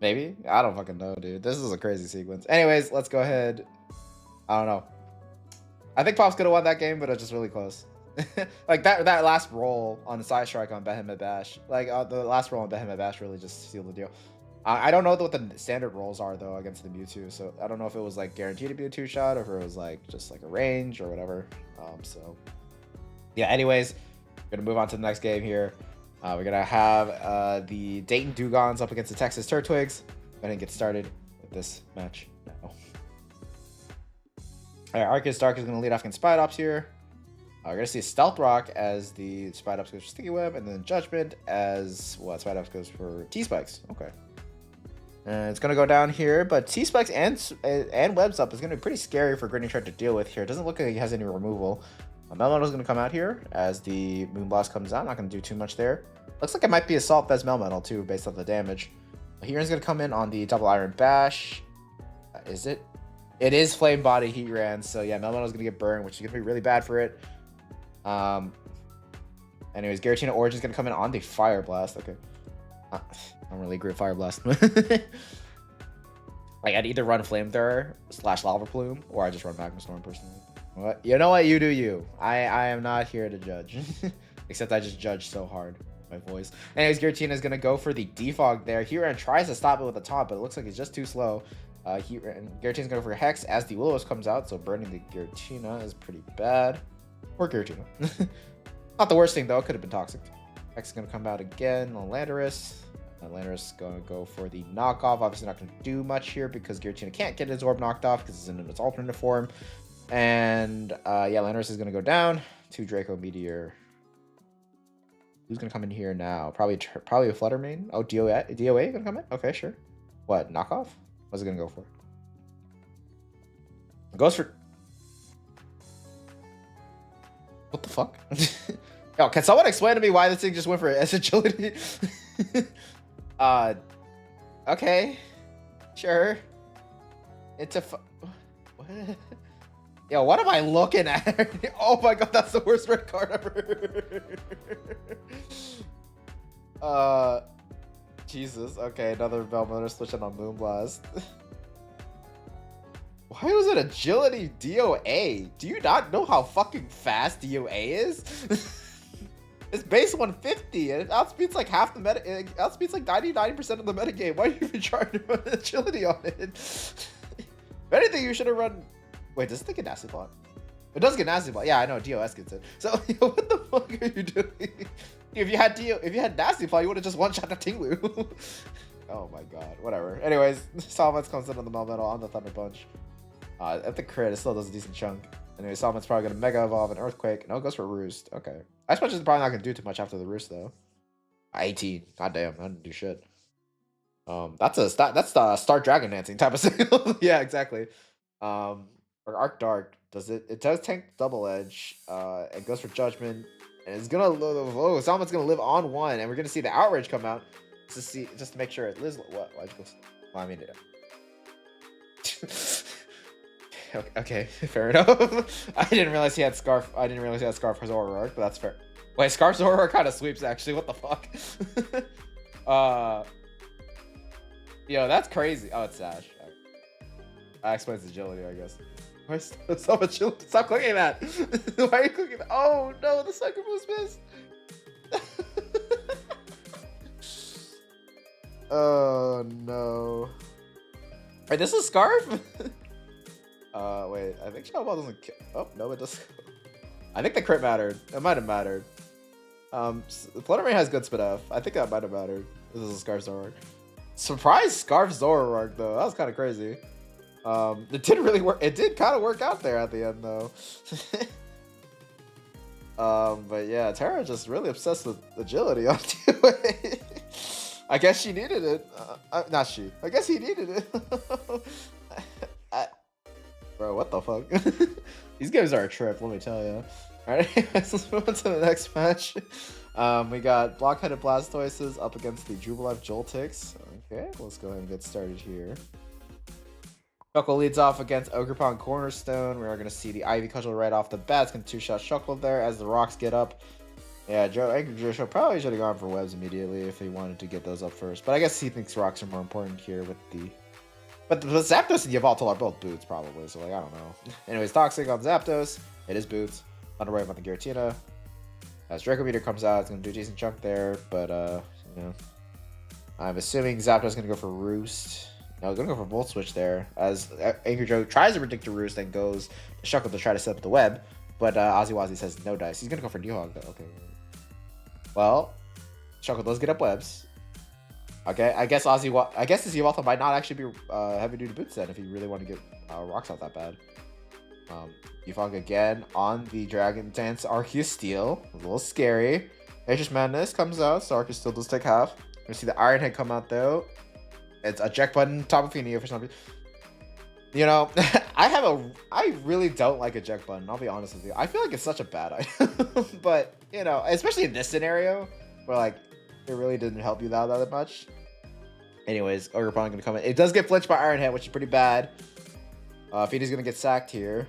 Maybe? I don't fucking know, dude. This is a crazy sequence. Anyways, let's go ahead. I don't know. I think Pops could have won that game, but it's just really close. Like that last roll on the side strike on Behemoth Bash. Like the last roll on Behemoth Bash really just sealed the deal. I don't know what the standard rolls are though against the Mewtwo, so I don't know if it was like guaranteed to be a 2-shot or if it was like just like a range or whatever. So yeah, anyways, we're gonna move on to the next game here. We're gonna have the Dayton Dewgongs up against the Texas Turtwigs. Go ahead and get started with this match now. Alright, Arceus Dark is gonna lead off against Spidops here. We're gonna see Stealth Rock as the Spidops goes for Sticky Web, and then Judgment as what Spidops goes for T-Spikes. Okay. And it's gonna go down here, but T-Spikes and Webs Up is gonna be pretty scary for Grinning Shard to deal with here. It doesn't look like he has any removal. Melmetal is going to come out here as the Moonblast comes out. Not going to do too much there. Looks like it might be Assault Fez Melmetal too, based on the damage. Heatran's going to come in on the Double Iron Bash. Is it? It is Flame Body Heatran, so yeah, Melmetal is going to get burned, which is going to be really bad for it. Anyways, Giratina Origin is going to come in on the Fire Blast. Okay. I don't really agree with Fire Blast. Like, I'd either run Flamethrower / Lava Plume, or I just run Magma Storm personally. What? You know what? You do you. I am not here to judge. Except I just judge so hard with my voice. Anyways, Giratina is going to go for the Defog there. Heatran tries to stop it with the taunt, but it looks like it's just too slow. Giratina's going to go for Hex as the Will-O-Wisp comes out, so burning the Giratina is pretty bad. Poor Giratina. Not the worst thing, though. It could have been Toxic. Hex is going to come out again on Landorus. Landorus is going to go for the knockoff. Obviously not going to do much here because Giratina can't get his orb knocked off because it's in its alternate form. And yeah, Landorus is gonna go down to Draco Meteor. Who's gonna come in here now? Probably a Flutter Mane. Oh, DOA gonna come in? Okay, sure. What, knockoff? What's it gonna go for? It goes for. What the fuck? Yo, can someone explain to me why this thing just went for agility? Okay, sure. It's a. What? Yo, what am I looking at? Oh my god, that's the worst red card ever. Jesus. Okay, another Velmotor switching on Moonblast. Why was it agility DOA? Do you not know how fucking fast DOA is? It's base 150 and it outspeeds like half the meta. It outspeeds like 99% of the metagame. Why are you even trying to run agility on it? If anything, you should have run. Wait, does it get Nasty Plot? It does get Nasty Plot. Yeah, I know. DOS gets it. So, what the fuck are you doing? If you had Nasty Plot, you would have just one-shot the Tinglu. Oh my god. Whatever. Anyways, Salamence comes in on the Melmetal on the Thunder Punch. At the crit, it still does a decent chunk. Anyway, Salamence probably going to Mega Evolve an Earthquake. No, it goes for Roost. Okay. Ice Punch is probably not going to do too much after the Roost, though. 18. God damn. I didn't do shit. That's the Start Dragon Dancing type of signal. Yeah, exactly. Or Arc Dark it does tank Double Edge. It goes for Judgment, and it's gonna Salmon's gonna live on 1, and we're gonna see the Outrage come out just to make sure it lives. What? Well, I mean, okay, fair enough. I didn't realize he had Scarf. I didn't realize he had Scarf for Zoroark, but that's fair. Wait, Scarf Zoroark kind of sweeps actually. What the fuck? Yo, that's crazy. Oh, it's Sash. That explains agility, I guess. Why so much agility? Stop clicking that. Why are you clicking that? Oh no, the second move's missed. Oh no. Wait, this is Scarf? Wait, I think Shadow Ball doesn't. Oh no, it does. I think the crit mattered. It might have mattered. Flutter Mane has good spit F. I think that might have mattered. This is a Scarf Zoroark. Surprise Scarf Zoroark though. That was kind of crazy. It didn't really work. It did kind of work out there at the end though. But yeah, Terra just really obsessed with agility on two-way. I guess she needed it. Not she. I guess he needed it. Bro, what the fuck? These games are a trip, let me tell you. Alright, let's move on to the next match. We got Blockheaded Blastoises up against the Jubilife Joltiks. Okay, let's go ahead and get started here. Shuckle leads off against Ogerpon Cornerstone. We are going to see the Ivy Cudgel right off the bat. It's going to two-shot Shuckle there as the rocks get up. Yeah, Angry Joe probably should have gone for webs immediately if he wanted to get those up first. But I guess he thinks rocks are more important here with the... But the Zapdos and Yveltal are both boots, probably. So, like, I don't know. Anyways, Toxic on Zapdos. It is boots. Thunderwave on the Giratina. As Draco Meteor comes out, it's going to do a decent chunk there. But, you know... I'm assuming Zapdos is going to go for Roost. No, going to go for Volt Switch there. As Angry Joe tries to predict a Roost and goes to Shuckle to try to set up the web. But Ozzy Wazzy says no dice. He's going to go for Dewgong, though. Okay. Well, Shuckle does get up webs. Okay, I guess this Yveltal might not actually be heavy duty boots then if he really want to get rocks out that bad. Dewgong again on the Dragon Dance Arceus Steel. A little scary. Nature's Madness comes out, so Arceus Steel does take half. We see the Iron Head come out though. It's a eject button, top of Neo for some reason. You know, I really don't like eject button, I'll be honest with you. I feel like it's such a bad item. But, you know, especially in this scenario, where like, it really didn't help you out that much. Anyways, Ogerpon gonna come in. It does get flinched by Iron Head, which is pretty bad. Feedy's gonna get sacked here.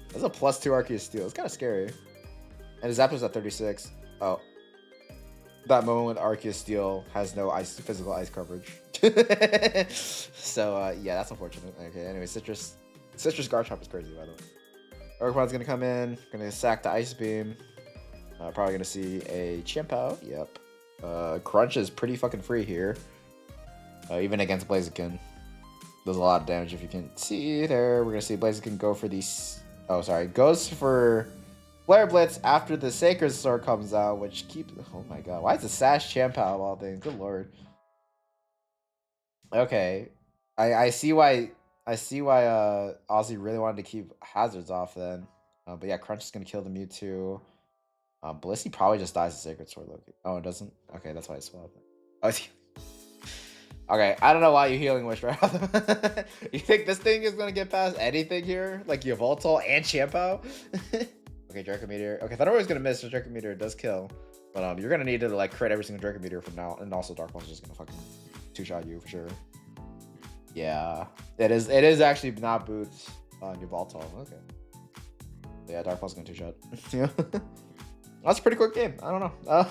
That's a +2 Arceus Steel. It's kind of scary. And his Zapdos at 36. Oh. That moment when Arceus Steel has no physical ice coverage. So, yeah, that's unfortunate. Okay, anyway, Citrus Garchomp is crazy, by the way. Ogerpon's gonna come in, gonna sack the Ice Beam. Probably gonna see a Chimpo. Yep. Crunch is pretty fucking free here. Even against Blaziken. Does a lot of damage if you can see there. We're gonna see Blaziken go for these. Oh, sorry. Goes for Flare Blitz after the Sacred Sword comes out, which keeps. Oh my god. Why is the Sash Chimpo of all things? Good lord. Okay. I see why Ozzy really wanted to keep hazards off then. But yeah, Crunch is gonna kill the Mewtwo. Blissey probably just dies to Sacred Sword Loki. Oh, it doesn't? Okay, that's why I swapped it. Oh, okay, I don't know why you Healing Wish right off the You think this thing is gonna get past anything here? Like Yveltal and Chimpo? Okay, Draco Meteor. Okay, Thunderwave is gonna miss, so Draco Meteor does kill. But you're gonna need to like crit every single Draco Meteor from now, and also Dark Pulse is just gonna fucking two-shot you for sure. Yeah, it is actually not boots on Yveltal. Okay. Yeah, Dark Pulse is gonna two-shot. Yeah. That's a pretty quick game. I don't know.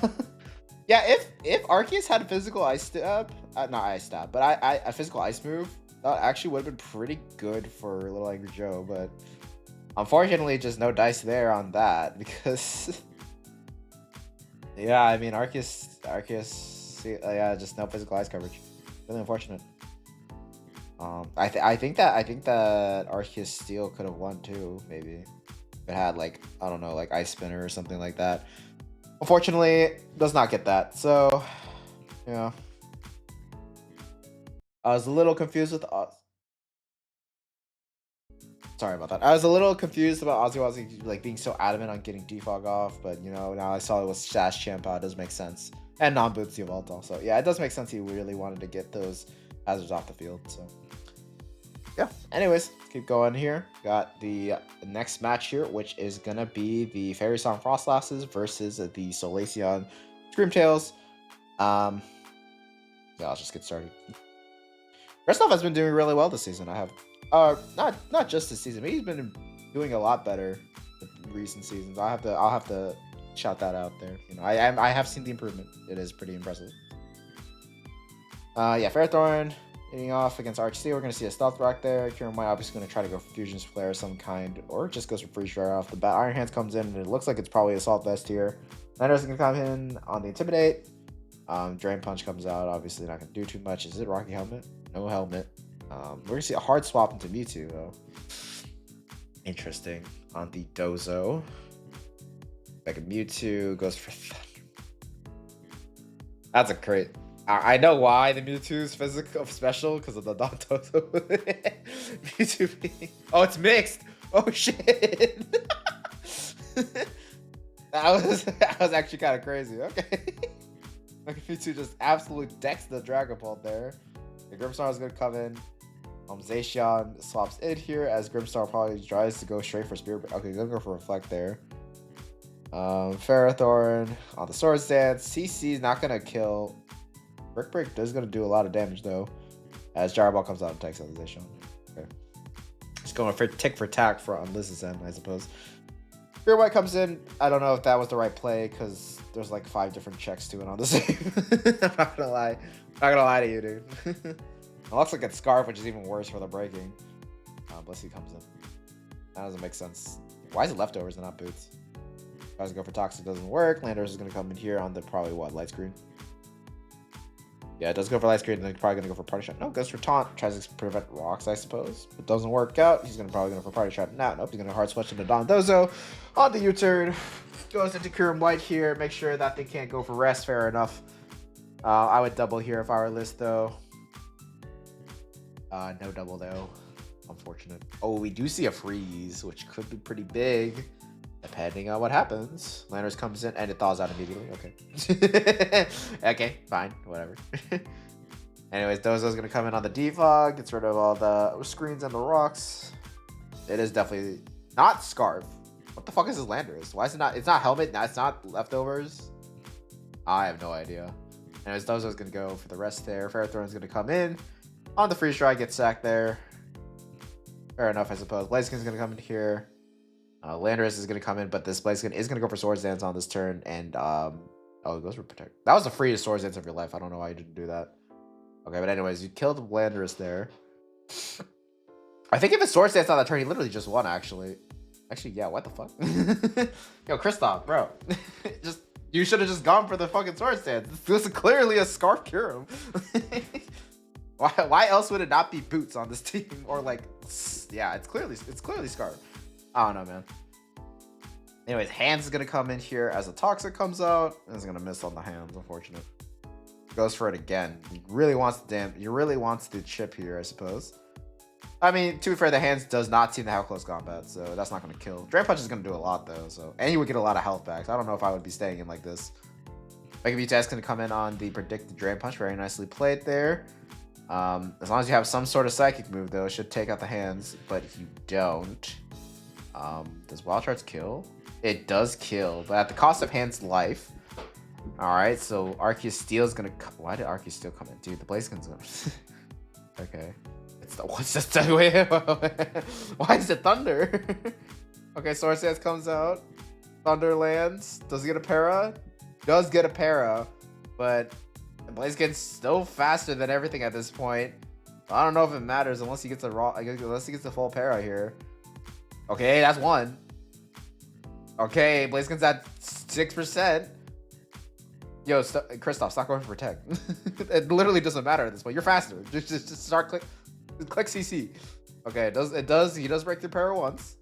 Yeah, if Arceus had a physical ice stab, not ice stab, but a physical ice move, that actually would have been pretty good for Little Angry Joe. But unfortunately, just no dice there on that because, yeah, I mean Arceus, yeah, just no physical ice coverage. Really unfortunate. I think that Arceus Steel could have won too, maybe. It had like, I don't know, like Ice Spinner or something like that. Unfortunately, does not get that. So, yeah. I was a little confused with sorry about that. I was a little confused about Ozzy like being so adamant on getting Defog off, but you know, now I saw it was Sash Champa, it does make sense. And non-boots Yveltal. So yeah, it does make sense he really wanted to get those hazards off the field. So yeah, anyways, let's keep going here. Got the next match here, which is gonna be the Fairysong Froslasses versus the Solaceon Screamtails. Yeah, let's just get started. Restov has been doing really well this season. I have not just this season, but he's been doing a lot better in recent seasons. I'll have to shout that out there. You know, I have seen the improvement. It is pretty impressive. Yeah, Ferrothorn hitting off against Archsteel. We're going to see a Stealth Rock there. Kieran White obviously going to try to go for Fusion's Flare of some kind, or just goes for Freeze Dry off the bat. Iron Hands comes in, and it looks like it's probably Assault Vest here. Niners going to come in on the Intimidate. Drain Punch comes out. Obviously not going to do too much. Is it Rocky Helmet? No Helmet. We're going to see a hard swap into Mewtwo, though. Interesting. On the Dozo. Like a Mewtwo goes for Thunder. That's a crit. I know why the Mewtwo is physical special because of the Dozo. Mewtwo being... Oh, it's mixed. Oh shit. That was actually kind of crazy. Okay. Look at Mewtwo just absolutely decks the Dragon Ball there. The Grimmsnar is gonna come in. Zacian swaps in here as Grimmsnar probably tries to go straight for Spirit. Okay, gonna go for Reflect there. Ferrothorn on the Swords Dance. CC is not gonna kill. Brick Break is gonna do a lot of damage though, as Gyro Ball comes out and attacks Zacian. Okay, just going for tick for tack for on Liz's end, I suppose. Spirit White comes in. I don't know if that was the right play because there's like 5 different checks to it on the save. I'm not gonna lie. I'm not gonna lie to you, dude. It looks like it's Scarf, which is even worse for the breaking. Blissey comes in. That doesn't make sense. Why is it Leftovers and not Boots? Tries to go for Toxic, doesn't work. Landers is going to come in here on the probably what, Light Screen? Yeah, it does go for Light Screen, and then probably going to go for Party Shot. No, goes for Taunt. Tries to prevent Rocks, I suppose. It doesn't work out. He's probably going to go for Party Shot. Nope, he's going to hard switch into Dondozo. On the U-turn, goes into Kyurem White here. Make sure that they can't go for Rest. Fair enough. I would double here if I were List, though. No double though. Unfortunate. Oh, we do see a freeze, which could be pretty big, depending on what happens. Landers comes in and it thaws out immediately. Okay. Okay, fine, whatever. Anyways, Dozo's gonna come in on the defog, gets rid of all the screens and the rocks. It is definitely not Scarf. What the fuck is this Landers? Why is it not? It's not Helmet. It's not Leftovers. I have no idea. Anyways, Dozo's gonna go for the rest there. Ferrothorn's gonna come in. On the freeze dry, gets sacked there. Fair enough, I suppose. Blaziken's going to come in here. Landorus is going to come in, but this Blaziken is going to go for Swords Dance on this turn. And, oh, it goes for Protect. That was the freest Swords Dance of your life. I don't know why you didn't do that. Okay, but anyways, you killed Landorus there. I think if it's Swords Dance on that turn, he literally just won, actually. Actually, yeah, what the fuck? Yo, Kristoff, bro. You should have just gone for the fucking Swords Dance. This is clearly a Scarf Kyurem. Why else would it not be Boots on this team? Or like, yeah, it's clearly Scarf. I don't know, man. Anyways, Hands is gonna come in here as a Toxic comes out. And it's gonna miss on the Hands, unfortunate. Goes for it again. He really wants the chip here, I suppose. I mean, to be fair, the Hands does not seem to have close combat, so that's not gonna kill. Drain Punch is gonna do a lot though, so and you would get a lot of health back. So I don't know if I would be staying in like this. Mega Mewtwo gonna come in on the predicted Drain Punch, very nicely played there. As long as you have some sort of psychic move, though, it should take out the Hands. But if you don't, does Wild Charge kill? It does kill, but at the cost of Hands' life. All right, so Arceus Steel is gonna. Why did Arceus Steel come in, dude? The Blaziken's gonna. Okay, what's this? Why is it Thunder? Okay, Swords Dance comes out. Thunder lands. Does it get a para? Does get a para, but. Blaziken's still faster than everything at this point. I don't know if it matters unless he gets the full para here. Okay, that's 1. Okay, Blaziken's at 6%. Yo, Kristoff, stop going for Protect. It literally doesn't matter at this point. You're faster. Just start click CC. Okay, it does. He does break through para once.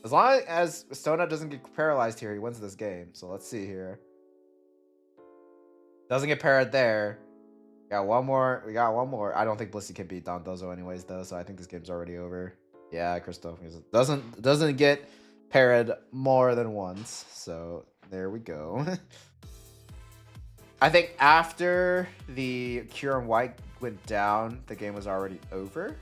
As long as Stonut doesn't get paralyzed here, he wins this game. So let's see here. Doesn't get parried there. We got one more. I don't think Blissey can beat Dondozo anyways, though, so I think this game's already over. Yeah, Kristoff doesn't get parried more than once. So there we go. I think after the Kyurem White went down, the game was already over.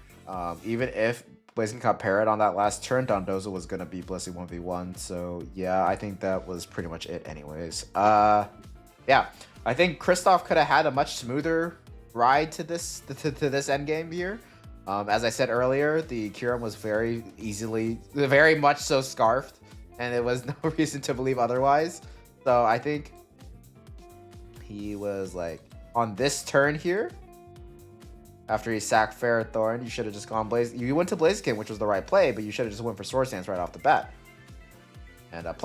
Even if Blaziken got parried on that last turn, Dondozo was gonna beat Blissey 1v1. So yeah, I think that was pretty much it anyways. Yeah. I think Kristoff could have had a much smoother ride to this endgame here. As I said earlier, the Kyurem was very much so scarfed, and there was no reason to believe otherwise. So I think he was like on this turn here. After he sacked Ferrothorn, you should have just gone You went to Blaziken, which was the right play, but you should have just went for Swords Dance right off the bat. And +1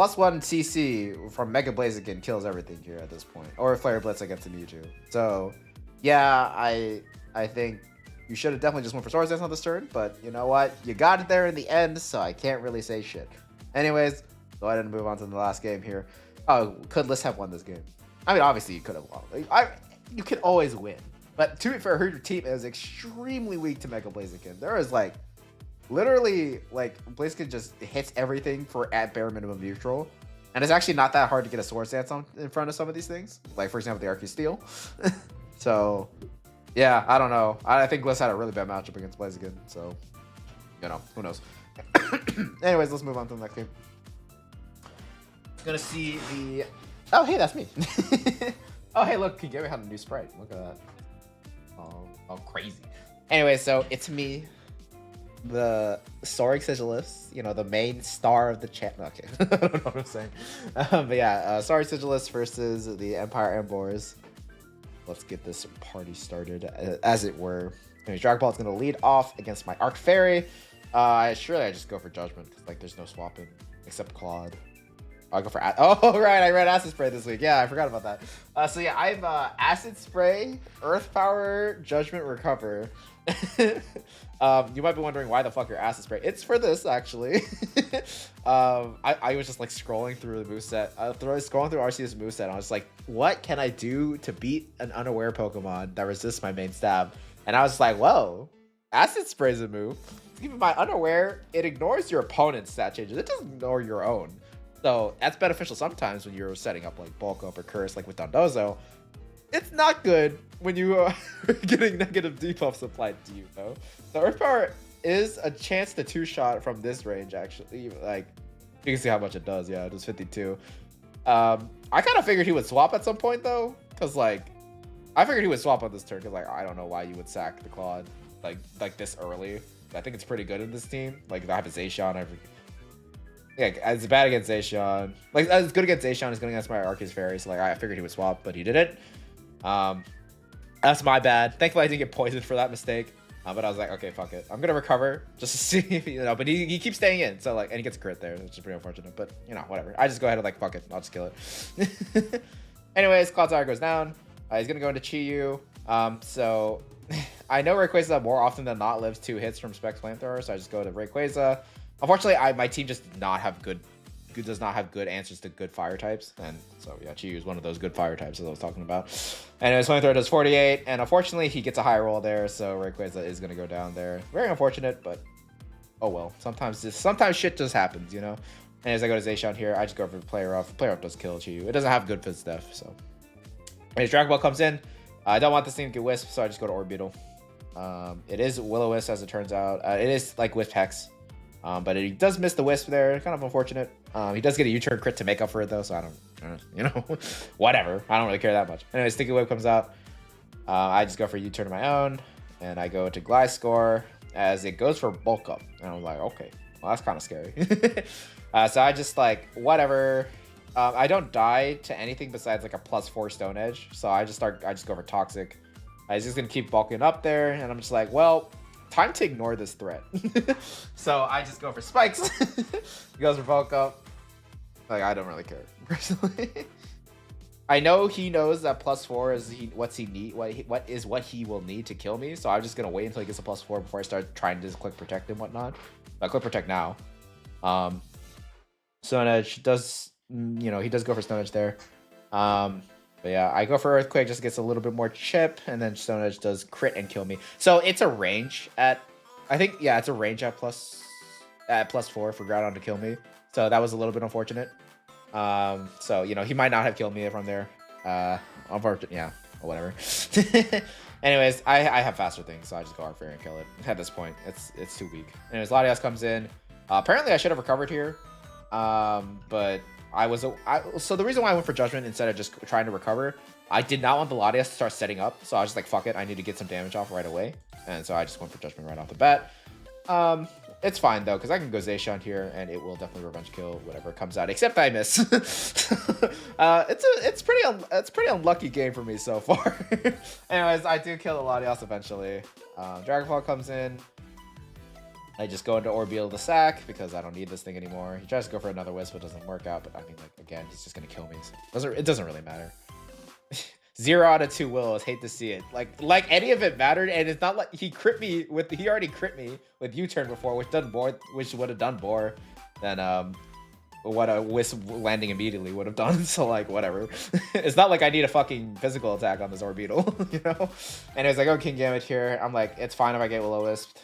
CC from Mega Blaziken kills everything here at this point. Or Flare Blitz against the Mewtwo. So, yeah, I think you should have definitely just went for Swords Dance on this turn. But you know what? You got it there in the end, so I can't really say shit. Anyways, go ahead and move on to the last game here. Oh, could Liz have won this game? I mean, obviously you could have won. You can always win. But to be fair, her team is extremely weak to Mega Blaziken. There is like... Literally, like, Blaziken just hits everything for at bare minimum neutral. And it's actually not that hard to get a Swords Dance on in front of some of these things. Like, for example, the Arceus So, yeah, I don't know. I think Gliss had a really bad matchup against Blaziken. So, you know, who knows. Anyways, let's move on to the next game. Gonna see the... Oh, hey, that's me. Oh, hey, look, Kigami had a new sprite. Look at that. Oh, crazy. Anyway, so it's me, the Soaring Sigilyphs, you know, the main star of the chat. No, okay, I don't know what I'm saying. But yeah, Soaring Sigilyphs versus the Empire Emboars. Let's get this party started, as it were. Anyway, Dragon Ball is going to lead off against my Arc Fairy. Surely I just go for Judgment, because like there's no swapping except Claude. I'll go for oh right, I read Acid Spray this week. Yeah, I forgot about that. So yeah, I have Acid Spray, Earth Power, Judgment, Recover. You might be wondering why the fuck your Acid Spray. It's for this actually. I was just like scrolling through the moveset, scrolling through Arceus moveset. And I was like, what can I do to beat an unaware Pokemon that resists my main stab? And I was like, whoa, Acid Spray's a move. Even by unaware, it ignores your opponent's stat changes. It doesn't ignore your own. So that's beneficial sometimes when you're setting up like Bulk Up or Curse like with Dondozo. It's not good when you are getting negative debuffs applied to you though. The Earth Power is a chance to two-shot from this range actually. Like, you can see how much it does. Yeah, it does 52. I kind of figured he would swap at some point though. Cause like, I figured he would swap on this turn. Cause like, I don't know why you would sack the Claude like this early. I think it's pretty good in this team. Like I have a Zacian. Yeah, it's bad against Zacian. Like, it's good against Zacian, it's good against my Arceus Fairy, so like I figured he would swap, but he didn't. That's my bad. Thankfully I didn't get poisoned for that mistake. But I was like, okay, fuck it. I'm gonna recover just to see if, you know, but he keeps staying in, so like, and he gets a crit there, which is pretty unfortunate, but you know, whatever. I just go ahead and like, fuck it, I'll just kill it. Anyways, Cloud Tower goes down. He's gonna go into Chi-Yu. So I know Rayquaza more often than not lives 2 hits from Specs Flamethrower, so I just go to Rayquaza. Unfortunately, my team just does not have good answers to good fire types, and so yeah, Chi-Yu is one of those good fire types as I was talking about. Anyways, Flamethrower does 48, and unfortunately he gets a high roll there, so Rayquaza is gonna go down there. Very unfortunate, but oh well. Sometimes shit just happens, you know. And as I go to Zacian here, I just go for Player Up. Player Up does kill Chi-Yu. It doesn't have good Fizz Def, so. Anyways, Dragon Ball comes in. I don't want this thing to get Wisp, so I just go to Orbeetle. It is Will-O-Wisp as it turns out. It is like Wisp Hex. But he does miss the Wisp there. Kind of unfortunate. He does get a U-turn crit to make up for it though, so I don't, you know, whatever. I don't really care that much. Anyway, Sticky Whip comes out. I just go for U-turn of my own, and I go to Gliscor as it goes for Bulk Up. And I was like, okay, well that's kind of scary. So I just like whatever. I don't die to anything besides like a +4 Stone Edge, so I just go for Toxic. He's just gonna keep bulking up there, and I'm just like, well, time to ignore this threat. So I just go for Spikes. He goes for Bulk Up. Like, I don't really care personally. I know he knows that +4 is what he will need to kill me. So I'm just gonna wait until he gets a +4 before I start trying to just Click Protect and whatnot. Click Protect now. Stone Edge does, you know, he does go for Stone Edge there. But yeah, I go for Earthquake, just gets a little bit more chip, and then Stone Edge does crit and kill me. So it's a range at, I think, yeah, it's a range at +4 for Groudon to kill me. So that was a little bit unfortunate. So, you know, he might not have killed me from there. Unfortunate, yeah, or whatever. Anyways, I have faster things, so I just go Arc Fairy and kill it. At this point, it's too weak. Anyways, Latias comes in. Apparently, I should have recovered here, but so the reason why I went for Judgment instead of just trying to recover, I did not want the Latias to start setting up, so I was just like, fuck it, I need to get some damage off right away, and so I just went for Judgment right off the bat. It's fine though, because I can go Zacian here, and it will definitely revenge kill whatever comes out, except I miss. It's pretty unlucky game for me so far. Anyways, I do kill the Latias eventually. Dragonfall comes in. I just go into Orbeetle the sack because I don't need this thing anymore. He tries to go for another Wisp, but it doesn't work out. But I mean, like, again, he's just gonna kill me. So it doesn't really matter. 0 out of 2 Willows. Hate to see it. Like any of it mattered, and it's not like he already crit me with U-turn before, which would have done more than what a Wisp landing immediately would have done. So like whatever. It's not like I need a fucking physical attack on this Orbeetle, you know. And as I go King Gambit here, I'm like, it's fine if I get Will-O-Wisp.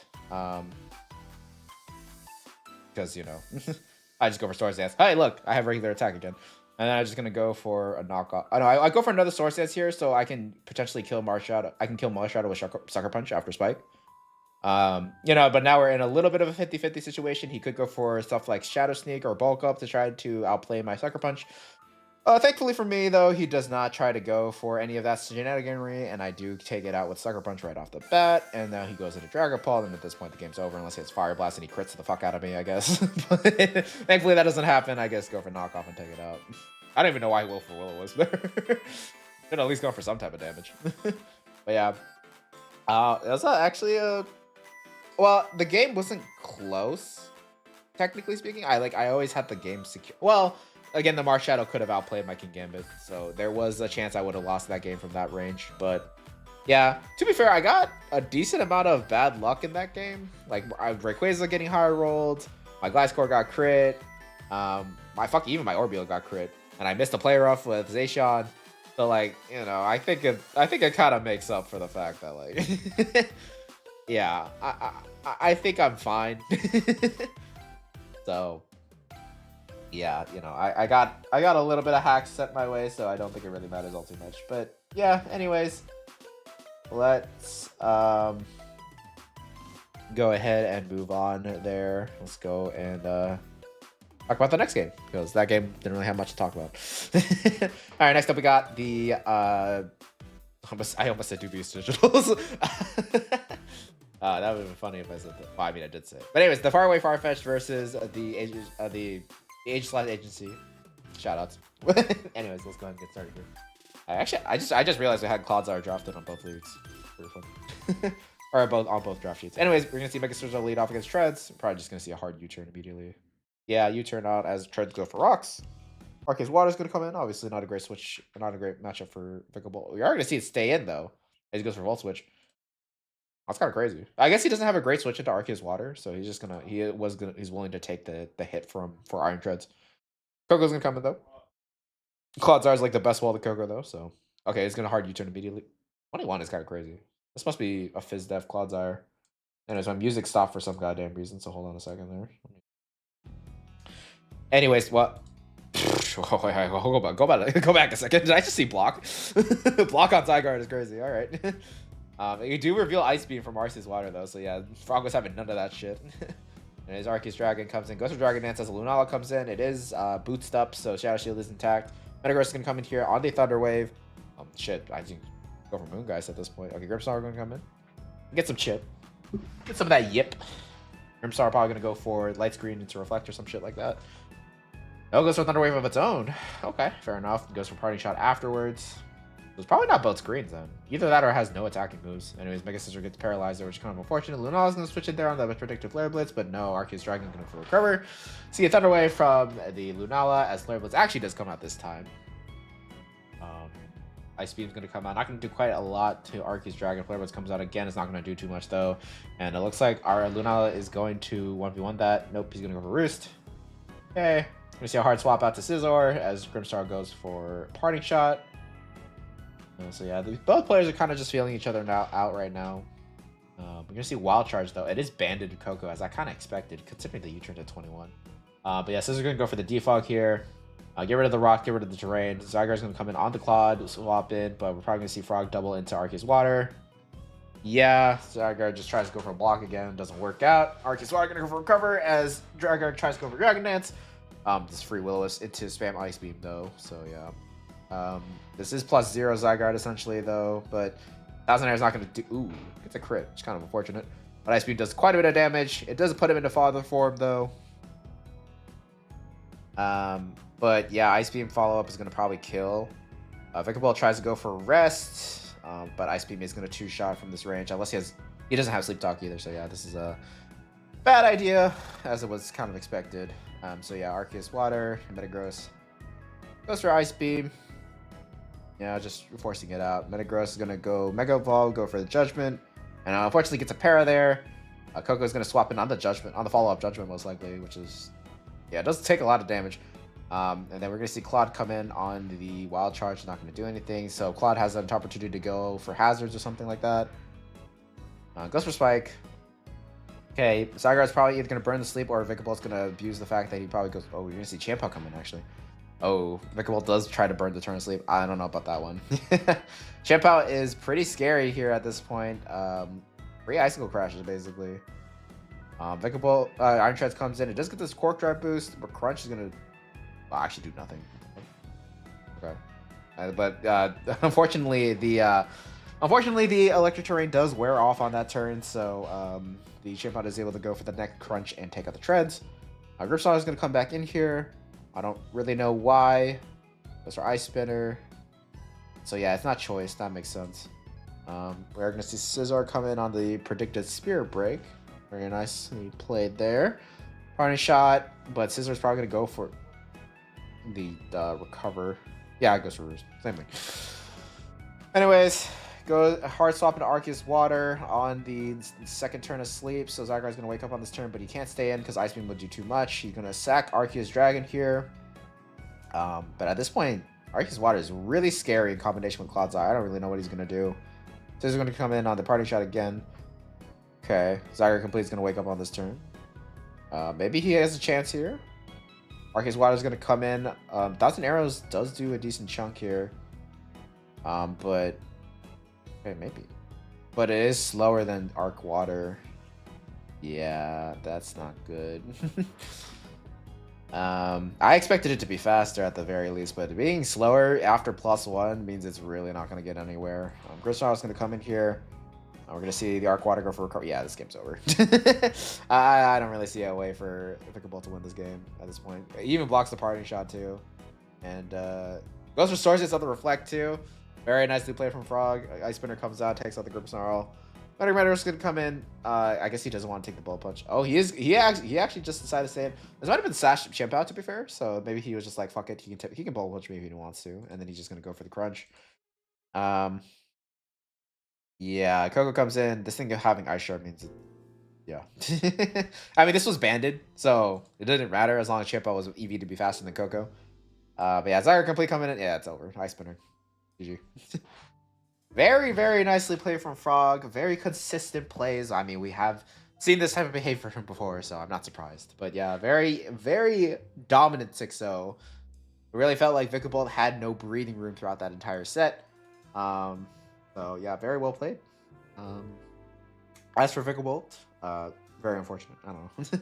Because, you know, I just go for Swords Dance. Hey, look, I have regular attack again. And then I'm just gonna go for a knockoff. I know I go for another Swords Dance here, so I can potentially kill Marshadow. I can kill Marshadow with Sucker Punch after Spike. You know, but now we're in a little bit of a 50-50 situation. He could go for stuff like Shadow Sneak or Bulk Up to try to outplay my Sucker Punch. Thankfully for me, though, he does not try to go for any of that shenaniganry, and I do take it out with Sucker Punch right off the bat, and now he goes into Dragon Ball, and at this point the game's over unless he has Fire Blast and he crits the fuck out of me, I guess. But thankfully that doesn't happen. I guess go for knockoff and take it out. I don't even know why Will for Willow was there. Should at least go for some type of damage. But yeah. That's actually a... Well, the game wasn't close, technically speaking. I always had the game secure. Well... Again, the Marshadow could have outplayed my King Gambit, so there was a chance I would have lost that game from that range. But yeah, to be fair, I got a decent amount of bad luck in that game. Like, Rayquaza getting higher rolled, my Gliscor got crit, even my Orbeez got crit, and I missed a play rough with Zacian. So like, you know, I think it kind of makes up for the fact that like, yeah, I think I'm fine. So. Yeah, you know, I got a little bit of hacks set my way, so I don't think it really matters all too much. But yeah, anyways, let's go ahead and move on there. Let's go and talk about the next game, because that game didn't really have much to talk about. All right, next up we got the I almost said Dubious Digitals. That would have been funny if I said that. Well, I mean, I did say it. But anyways, the Faraway Farfetch'd versus the Aegislash Agency. Shoutouts. Anyways, let's go ahead and get started here. I just realized I had Clodsire drafted on both leagues. Pretty fun. Or on both draft sheets. Anyways, we're gonna see Megasurge lead off against Treads. We're probably just gonna see a hard U-turn immediately. Yeah, U-turn out as Treads go for rocks. Arceus Water's gonna come in. Obviously, not a great switch, not a great matchup for Pickleball. We are gonna see it stay in though, as he goes for Volt Switch. That's kind of crazy. I guess he doesn't have a great switch into Arceus Water, so he's willing to take the hit for Iron Treads. Koko's gonna come in though. Clodzire's like the best wall to Koko though, so okay, it's gonna hard U-turn immediately. 21 is kind of crazy. This must be a Fizz Def Clodzire. Anyways, my music stopped for some goddamn reason, so hold on a second there. Anyways, what? Go back a second. Did I just see block? Block on Zygarde is crazy. All right. You do reveal Ice Beam from Arceus Water, though, so yeah, Frog was having none of that shit. And his Arceus Dragon comes in. Goes for Dragon Dance as a Lunala comes in. It is bootsed up, so Shadow Shield is intact. Metagross is going to come in here on the Thunder Wave. Shit, I think go for Moongeist at this point. Okay, Grimmsnarl going to come in. Get some chip. Get some of that yip. Grimmsnarl probably going to go for Light Screen into Reflect or some shit like that. Oh, goes for Thunder Wave of its own. Okay, fair enough. Goes for Parting Shot afterwards. It's probably not both screens then. Either that or has no attacking moves. Anyways, Mega Scissor gets paralyzed, which is kind of unfortunate. Lunala's gonna switch in there on the Predictive Flare Blitz, but no, Arceus Dragon gonna full recover. See a Thunder Wave from the Lunala as Flare Blitz actually does come out this time. Ice Beam's gonna come out. Not gonna do quite a lot to Arceus Dragon. Flare Blitz comes out again. It's not gonna do too much though. And it looks like our Lunala is going to 1v1 that. Nope, he's gonna go for Roost. Okay. Gonna see a hard swap out to Scizor as Grimmsnarl goes for Parting Shot. So yeah, both players are kind of just feeling each other out right now. We're gonna see Wild Charge though. It is banded Koko as I kind of expected, considering the U-turn to 21. But yeah, Scizor's gonna go for the Defog here. Get rid of the rock, get rid of the terrain. Zygarde's gonna come in on the Claude, swap in, but we're probably gonna see Frog double into Arceus Water. Yeah, Zygarde just tries to go for a block again, doesn't work out. Arceus Water gonna go for recover as Zygarde tries to go for Dragon Dance. This free Will-O-Wisp into spam Ice Beam though, so yeah. This is +0 Zygarde essentially though, but Thousand Air is not going to do. Ooh, it's a crit. It's kind of unfortunate. But Ice Beam does quite a bit of damage. It doesn't put him into Father form though. But yeah, Ice Beam follow up is going to probably kill. Vicaball tries to go for Rest, but Ice Beam is going to two-shot from this range unless he doesn't have Sleep Talk either. So yeah, this is a bad idea as it was kind of expected. So yeah, Arceus Water, Metagross goes for Ice Beam. Yeah, just forcing it out. Metagross is going to go Mega Evolve, go for the Judgment. And unfortunately gets a para there. Koko is going to swap in on the Judgment, on the follow-up Judgment most likely, which is... Yeah, it does take a lot of damage. And then we're going to see Claude come in on the Wild Charge. Not going to do anything. So Claude has an opportunity to go for Hazards or something like that. Goes for Spike. Okay, Zygarde's probably either going to burn the sleep or Vikavolt going to abuse the fact that he probably goes... Oh, you're going to see Champa come in, actually. Oh, Vikavolt does try to burn the turn sleep. I don't know about that one. Champa is pretty scary here at this point. 3 Icicle Crashes, basically. Vikavolt, Iron Treads comes in. It does get this Cork Drive boost, but Crunch is going to actually do nothing. Okay. But unfortunately, the Electric Terrain does wear off on that turn, so the Champa is able to go for the neck Crunch and take out the Treads. Griffsong is going to come back in here. I don't really know why. Goes for Ice Spinner. So yeah, it's not choice. That makes sense. We're going to see Scizor come in on the predicted Spirit Break. Very nicely played there. Parting Shot, but Scizor's probably going to go for the Recover. Yeah, it goes for Roost. Same thing. Anyways, go hard swap into Arceus Water on the second turn of sleep. So Zygarde's going to wake up on this turn, but he can't stay in because Ice Beam would do too much. He's going to sack Arceus Dragon here. But at this point, Arceus Water is really scary in combination with Cloud's Eye. I don't really know what he's going to do. So he's going to come in on the Parting Shot again. Okay, Zygarde Complete's going to wake up on this turn. Maybe he has a chance here. Arceus Water is going to come in. Thousand Arrows does do a decent chunk here. But... Okay, maybe. But it is slower than Arc Water. Yeah, that's not good. I expected it to be faster at the very least, but being slower after +1 means it's really not going to get anywhere. Griffsong is going to come in here. We're going to see the Arc Water go for recovery. Yeah, this game's over. I don't really see a way for Vikavolt to win this game at this point. He even blocks the Parting Shot too. And goes for Sources on the Reflect too. Very nicely played from Frog. Ice Spinner comes out, takes out the Griffsong. Meteoric is going to come in. I guess he doesn't want to take the Bullet Punch. Oh, he actually just decided to say it. This might have been Sash Champa, to be fair. So maybe he was just like, fuck it. He can Bullet Punch me if he wants to. And then he's just going to go for the Crunch. Yeah, Coco comes in. This thing of having Ice Shard means it, yeah. I mean, this was banded, so it didn't matter as long as Champa was EV to be faster than Coco. But yeah, Zygarde Complete coming in. Yeah, it's over. Ice Spinner. GG. Very, very nicely played from Frog. Very consistent plays. I mean, we have seen this type of behavior from him before, so I'm not surprised. But yeah, very, very dominant 6-0. It really felt like Vikavolt had no breathing room throughout that entire set. So yeah, very well played. As for Vikavolt, very unfortunate. I don't know.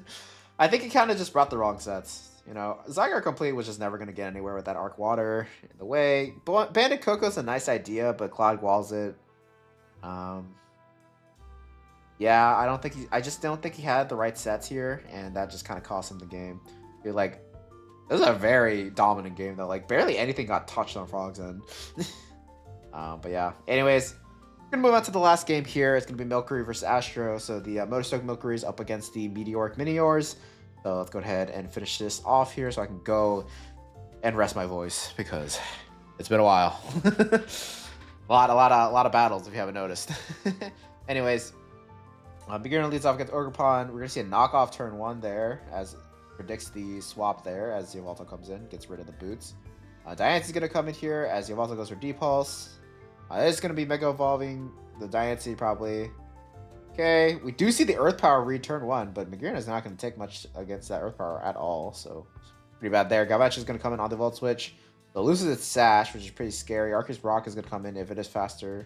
I think he kind of just brought the wrong sets. You know, Zygarde Complete was just never going to get anywhere with that Arc Water in the way. Bandit Coco's a nice idea, but Cloud walls it. Yeah, I just don't think he had the right sets here, and that just kind of cost him the game. You're like, this is a very dominant game though. Like barely anything got touched on Frog's end. But yeah, anyways, we're gonna move on to the last game here. It's gonna be Milcery versus Astro. So the Motostoke Milcery is up against the Meteoric Miniors. So let's go ahead and finish this off here so I can go and rest my voice because it's been a while. a lot of battles if you haven't noticed. Anyways, beginner leads off against Ogerpon. We're gonna see a knockoff turn 1 there as predicts the swap there as Yveltal comes in, gets rid of the boots. Diance's gonna come in here as Yveltal goes for Depulse. It's gonna be Mega Evolving the Diancie probably. Okay, we do see the Earth Power read turn 1, but Magearna is not going to take much against that Earth Power at all, so pretty bad there. Galvantula is going to come in on the Volt Switch. So loses its Sash, which is pretty scary. Arceus Rock is going to come in if it is faster.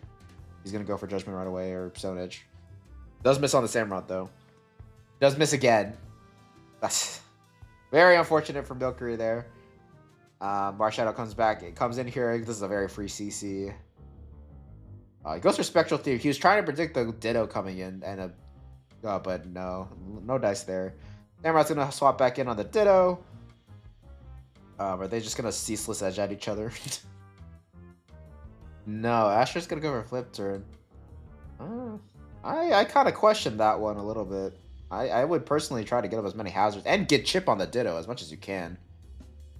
He's going to go for Judgment right away or Stone Edge. Does miss on the Samurott though. Does miss again. That's very unfortunate for Milcery there. Marshadow comes back. It comes in here. This is a very free CC. He goes for Spectral Theory. He was trying to predict the Ditto coming in, and but no dice there. Samurott's gonna swap back in on the Ditto. Are they just gonna Ceaseless Edge at each other? No, Asher's gonna go for Flip Turn. I kind of questioned that one a little bit. I would personally try to get up as many hazards and get Chip on the Ditto as much as you can.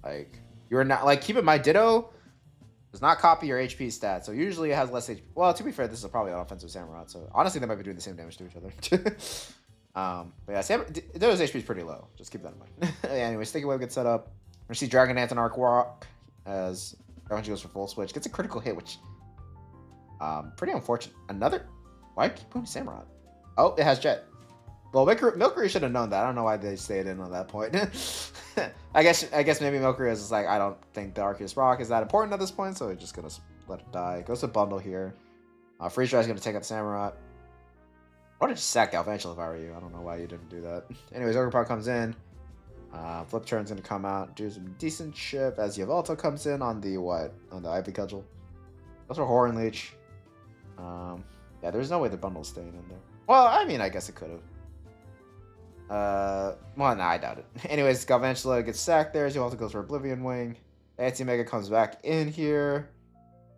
Like you're not like keep in mind Ditto does not copy your HP stat, so usually it has less HP. Well, to be fair, this is probably an offensive Samurott, so honestly, they might be doing the same damage to each other. But yeah, Ditto's HP is pretty low. Just keep that in mind. Anyway, Sticky Web gets set up. We see Dragon Dance and Arc Walk as Dragon goes for Full Switch. Gets a critical hit, which pretty unfortunate. Another. Why keep putting Samurott? Oh, it has Jet. Well, Milceries should have known that. I don't know why they stayed in on that point. I guess maybe Milceries is like, I don't think the Arceus Rock is that important at this point, so we're just gonna let it die. Goes to Bundle here. Freeze Dry is gonna take out Samurott. I would have just sacked Galvantula if I were you. I don't know why you didn't do that. Anyways, Ogerpod comes in. Flip Turn's gonna come out, do some decent shit as Yveltal comes in on the what? On the Ivy Cudgel. Those are Horn Leech. Yeah, there's no way the Bundle's staying in there. Well, I mean, I guess it could have. Well, nah, I doubt it. Anyways, Galvantula gets sacked there. Yveltal goes for Oblivion Wing. Anti-Mega comes back in here.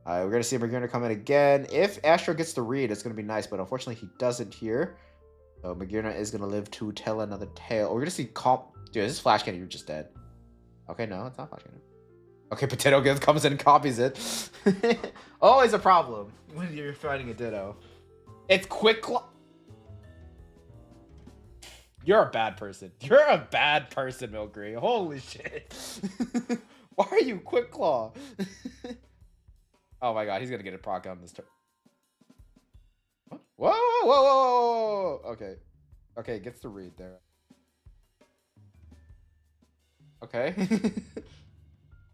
We're going to see Magearna come in again. If Astro gets the read, it's going to be nice, but unfortunately he doesn't here. So Magearna is going to live to tell another tale. We're going to see Comp... Dude, this is Flash Cannon. You're just dead. Okay, no, it's not Flash Cannon. Okay, Potato Gift comes in and copies it. Always a problem when you're fighting a Ditto. It's Quick Claw. You're a bad person. You're a bad person, Milceries. Holy shit. Why are you Quick Claw? Oh my god, he's gonna get a proc on this turn. Whoa, whoa, whoa, whoa, whoa. Okay. Okay, gets the read there. Okay.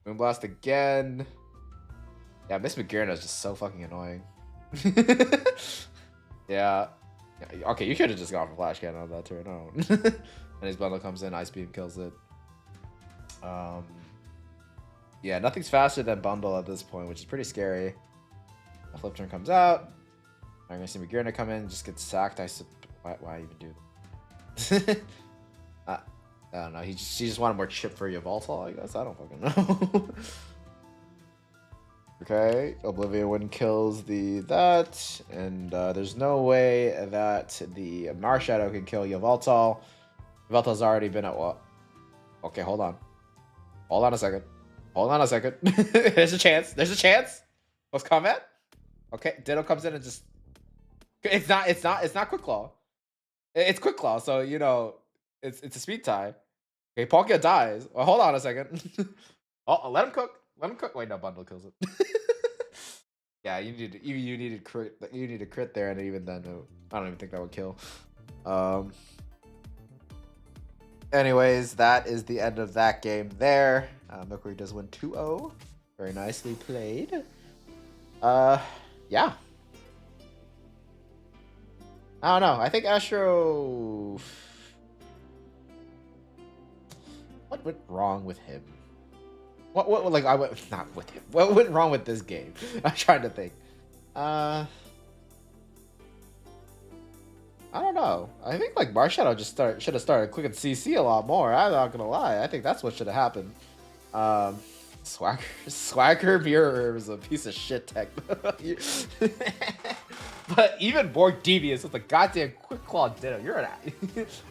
Moonblast again. Yeah, Miss Magearna is just so fucking annoying. Yeah. Okay, you should have just gone for Flash Cannon on that turn. Oh. And his Bundle comes in, Ice Beam kills it. Yeah, nothing's faster than Bundle at this point, which is pretty scary. A Flip Turn comes out. I'm gonna see Magearna come in, just get sacked. Why even do that? I don't know. She just wanted more chip for Yveltal, I guess. I don't fucking know. Okay, Oblivion Wind kills that, and there's no way that the Marshadow can kill Yveltal. Yveltal's already been at what? Okay, hold on. Hold on a second. Hold on a second. There's a chance. There's a chance. What's combat? Okay, Ditto comes in and just. It's not Quick Claw. It's Quick Claw, so you know it's a speed tie. Okay, Palkia dies. Well, hold on a second. Oh, let him cook. Let him cook. Wait, no, Bundle kills it. Yeah, you needed crit there, and even then, I don't even think that would kill. Anyways, that is the end of that game there. Milceries does win 2-0. Very nicely played. Yeah. I don't know. I think Astro. What went wrong with him? What like I went not with him. What went wrong with this game? I'm trying to think. I don't know. I think like Marshadow just should have started clicking CC a lot more. I'm not gonna lie. I think that's what should have happened. Swagger Mirror is a piece of shit tech. But even more devious with the goddamn Quick Claw Ditto.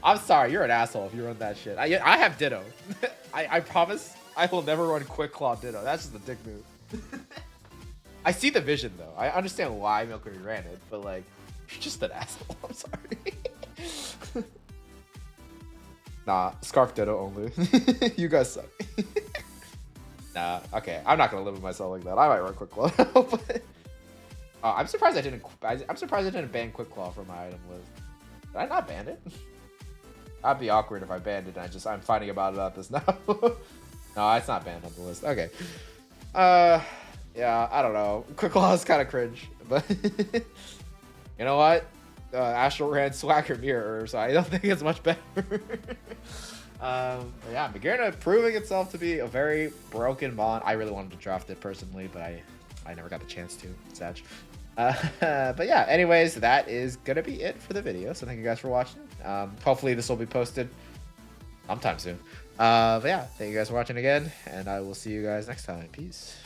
I'm sorry, you're an asshole if you run that shit. I have Ditto. I promise I will never run Quick Claw Ditto. That's just a dick move. I see the vision though. I understand why Milceries ran it, but like, you're just an asshole. I'm sorry. Nah, Scarf Ditto only. You guys suck. Nah, okay. I'm not gonna live with myself like that. I might run Quick Claw, but I'm surprised I didn't. I'm surprised I didn't ban Quick Claw from my item list. Did I not ban it? That'd be awkward if I banned it and I'm finding about this now. No, it's not banned on the list. Okay. Yeah, I don't know. Quick Claw is kind of cringe, but you know what? Astral ran Swagger Mirror, so I don't think it's much better. Yeah, Magearna proving itself to be a very broken mon. I really wanted to draft it personally, but I never got the chance to. Sad. But yeah, anyways, that is gonna be it for the video. So thank you guys for watching. Hopefully this will be posted sometime soon. But yeah, thank you guys for watching again, and I will see you guys next time. Peace.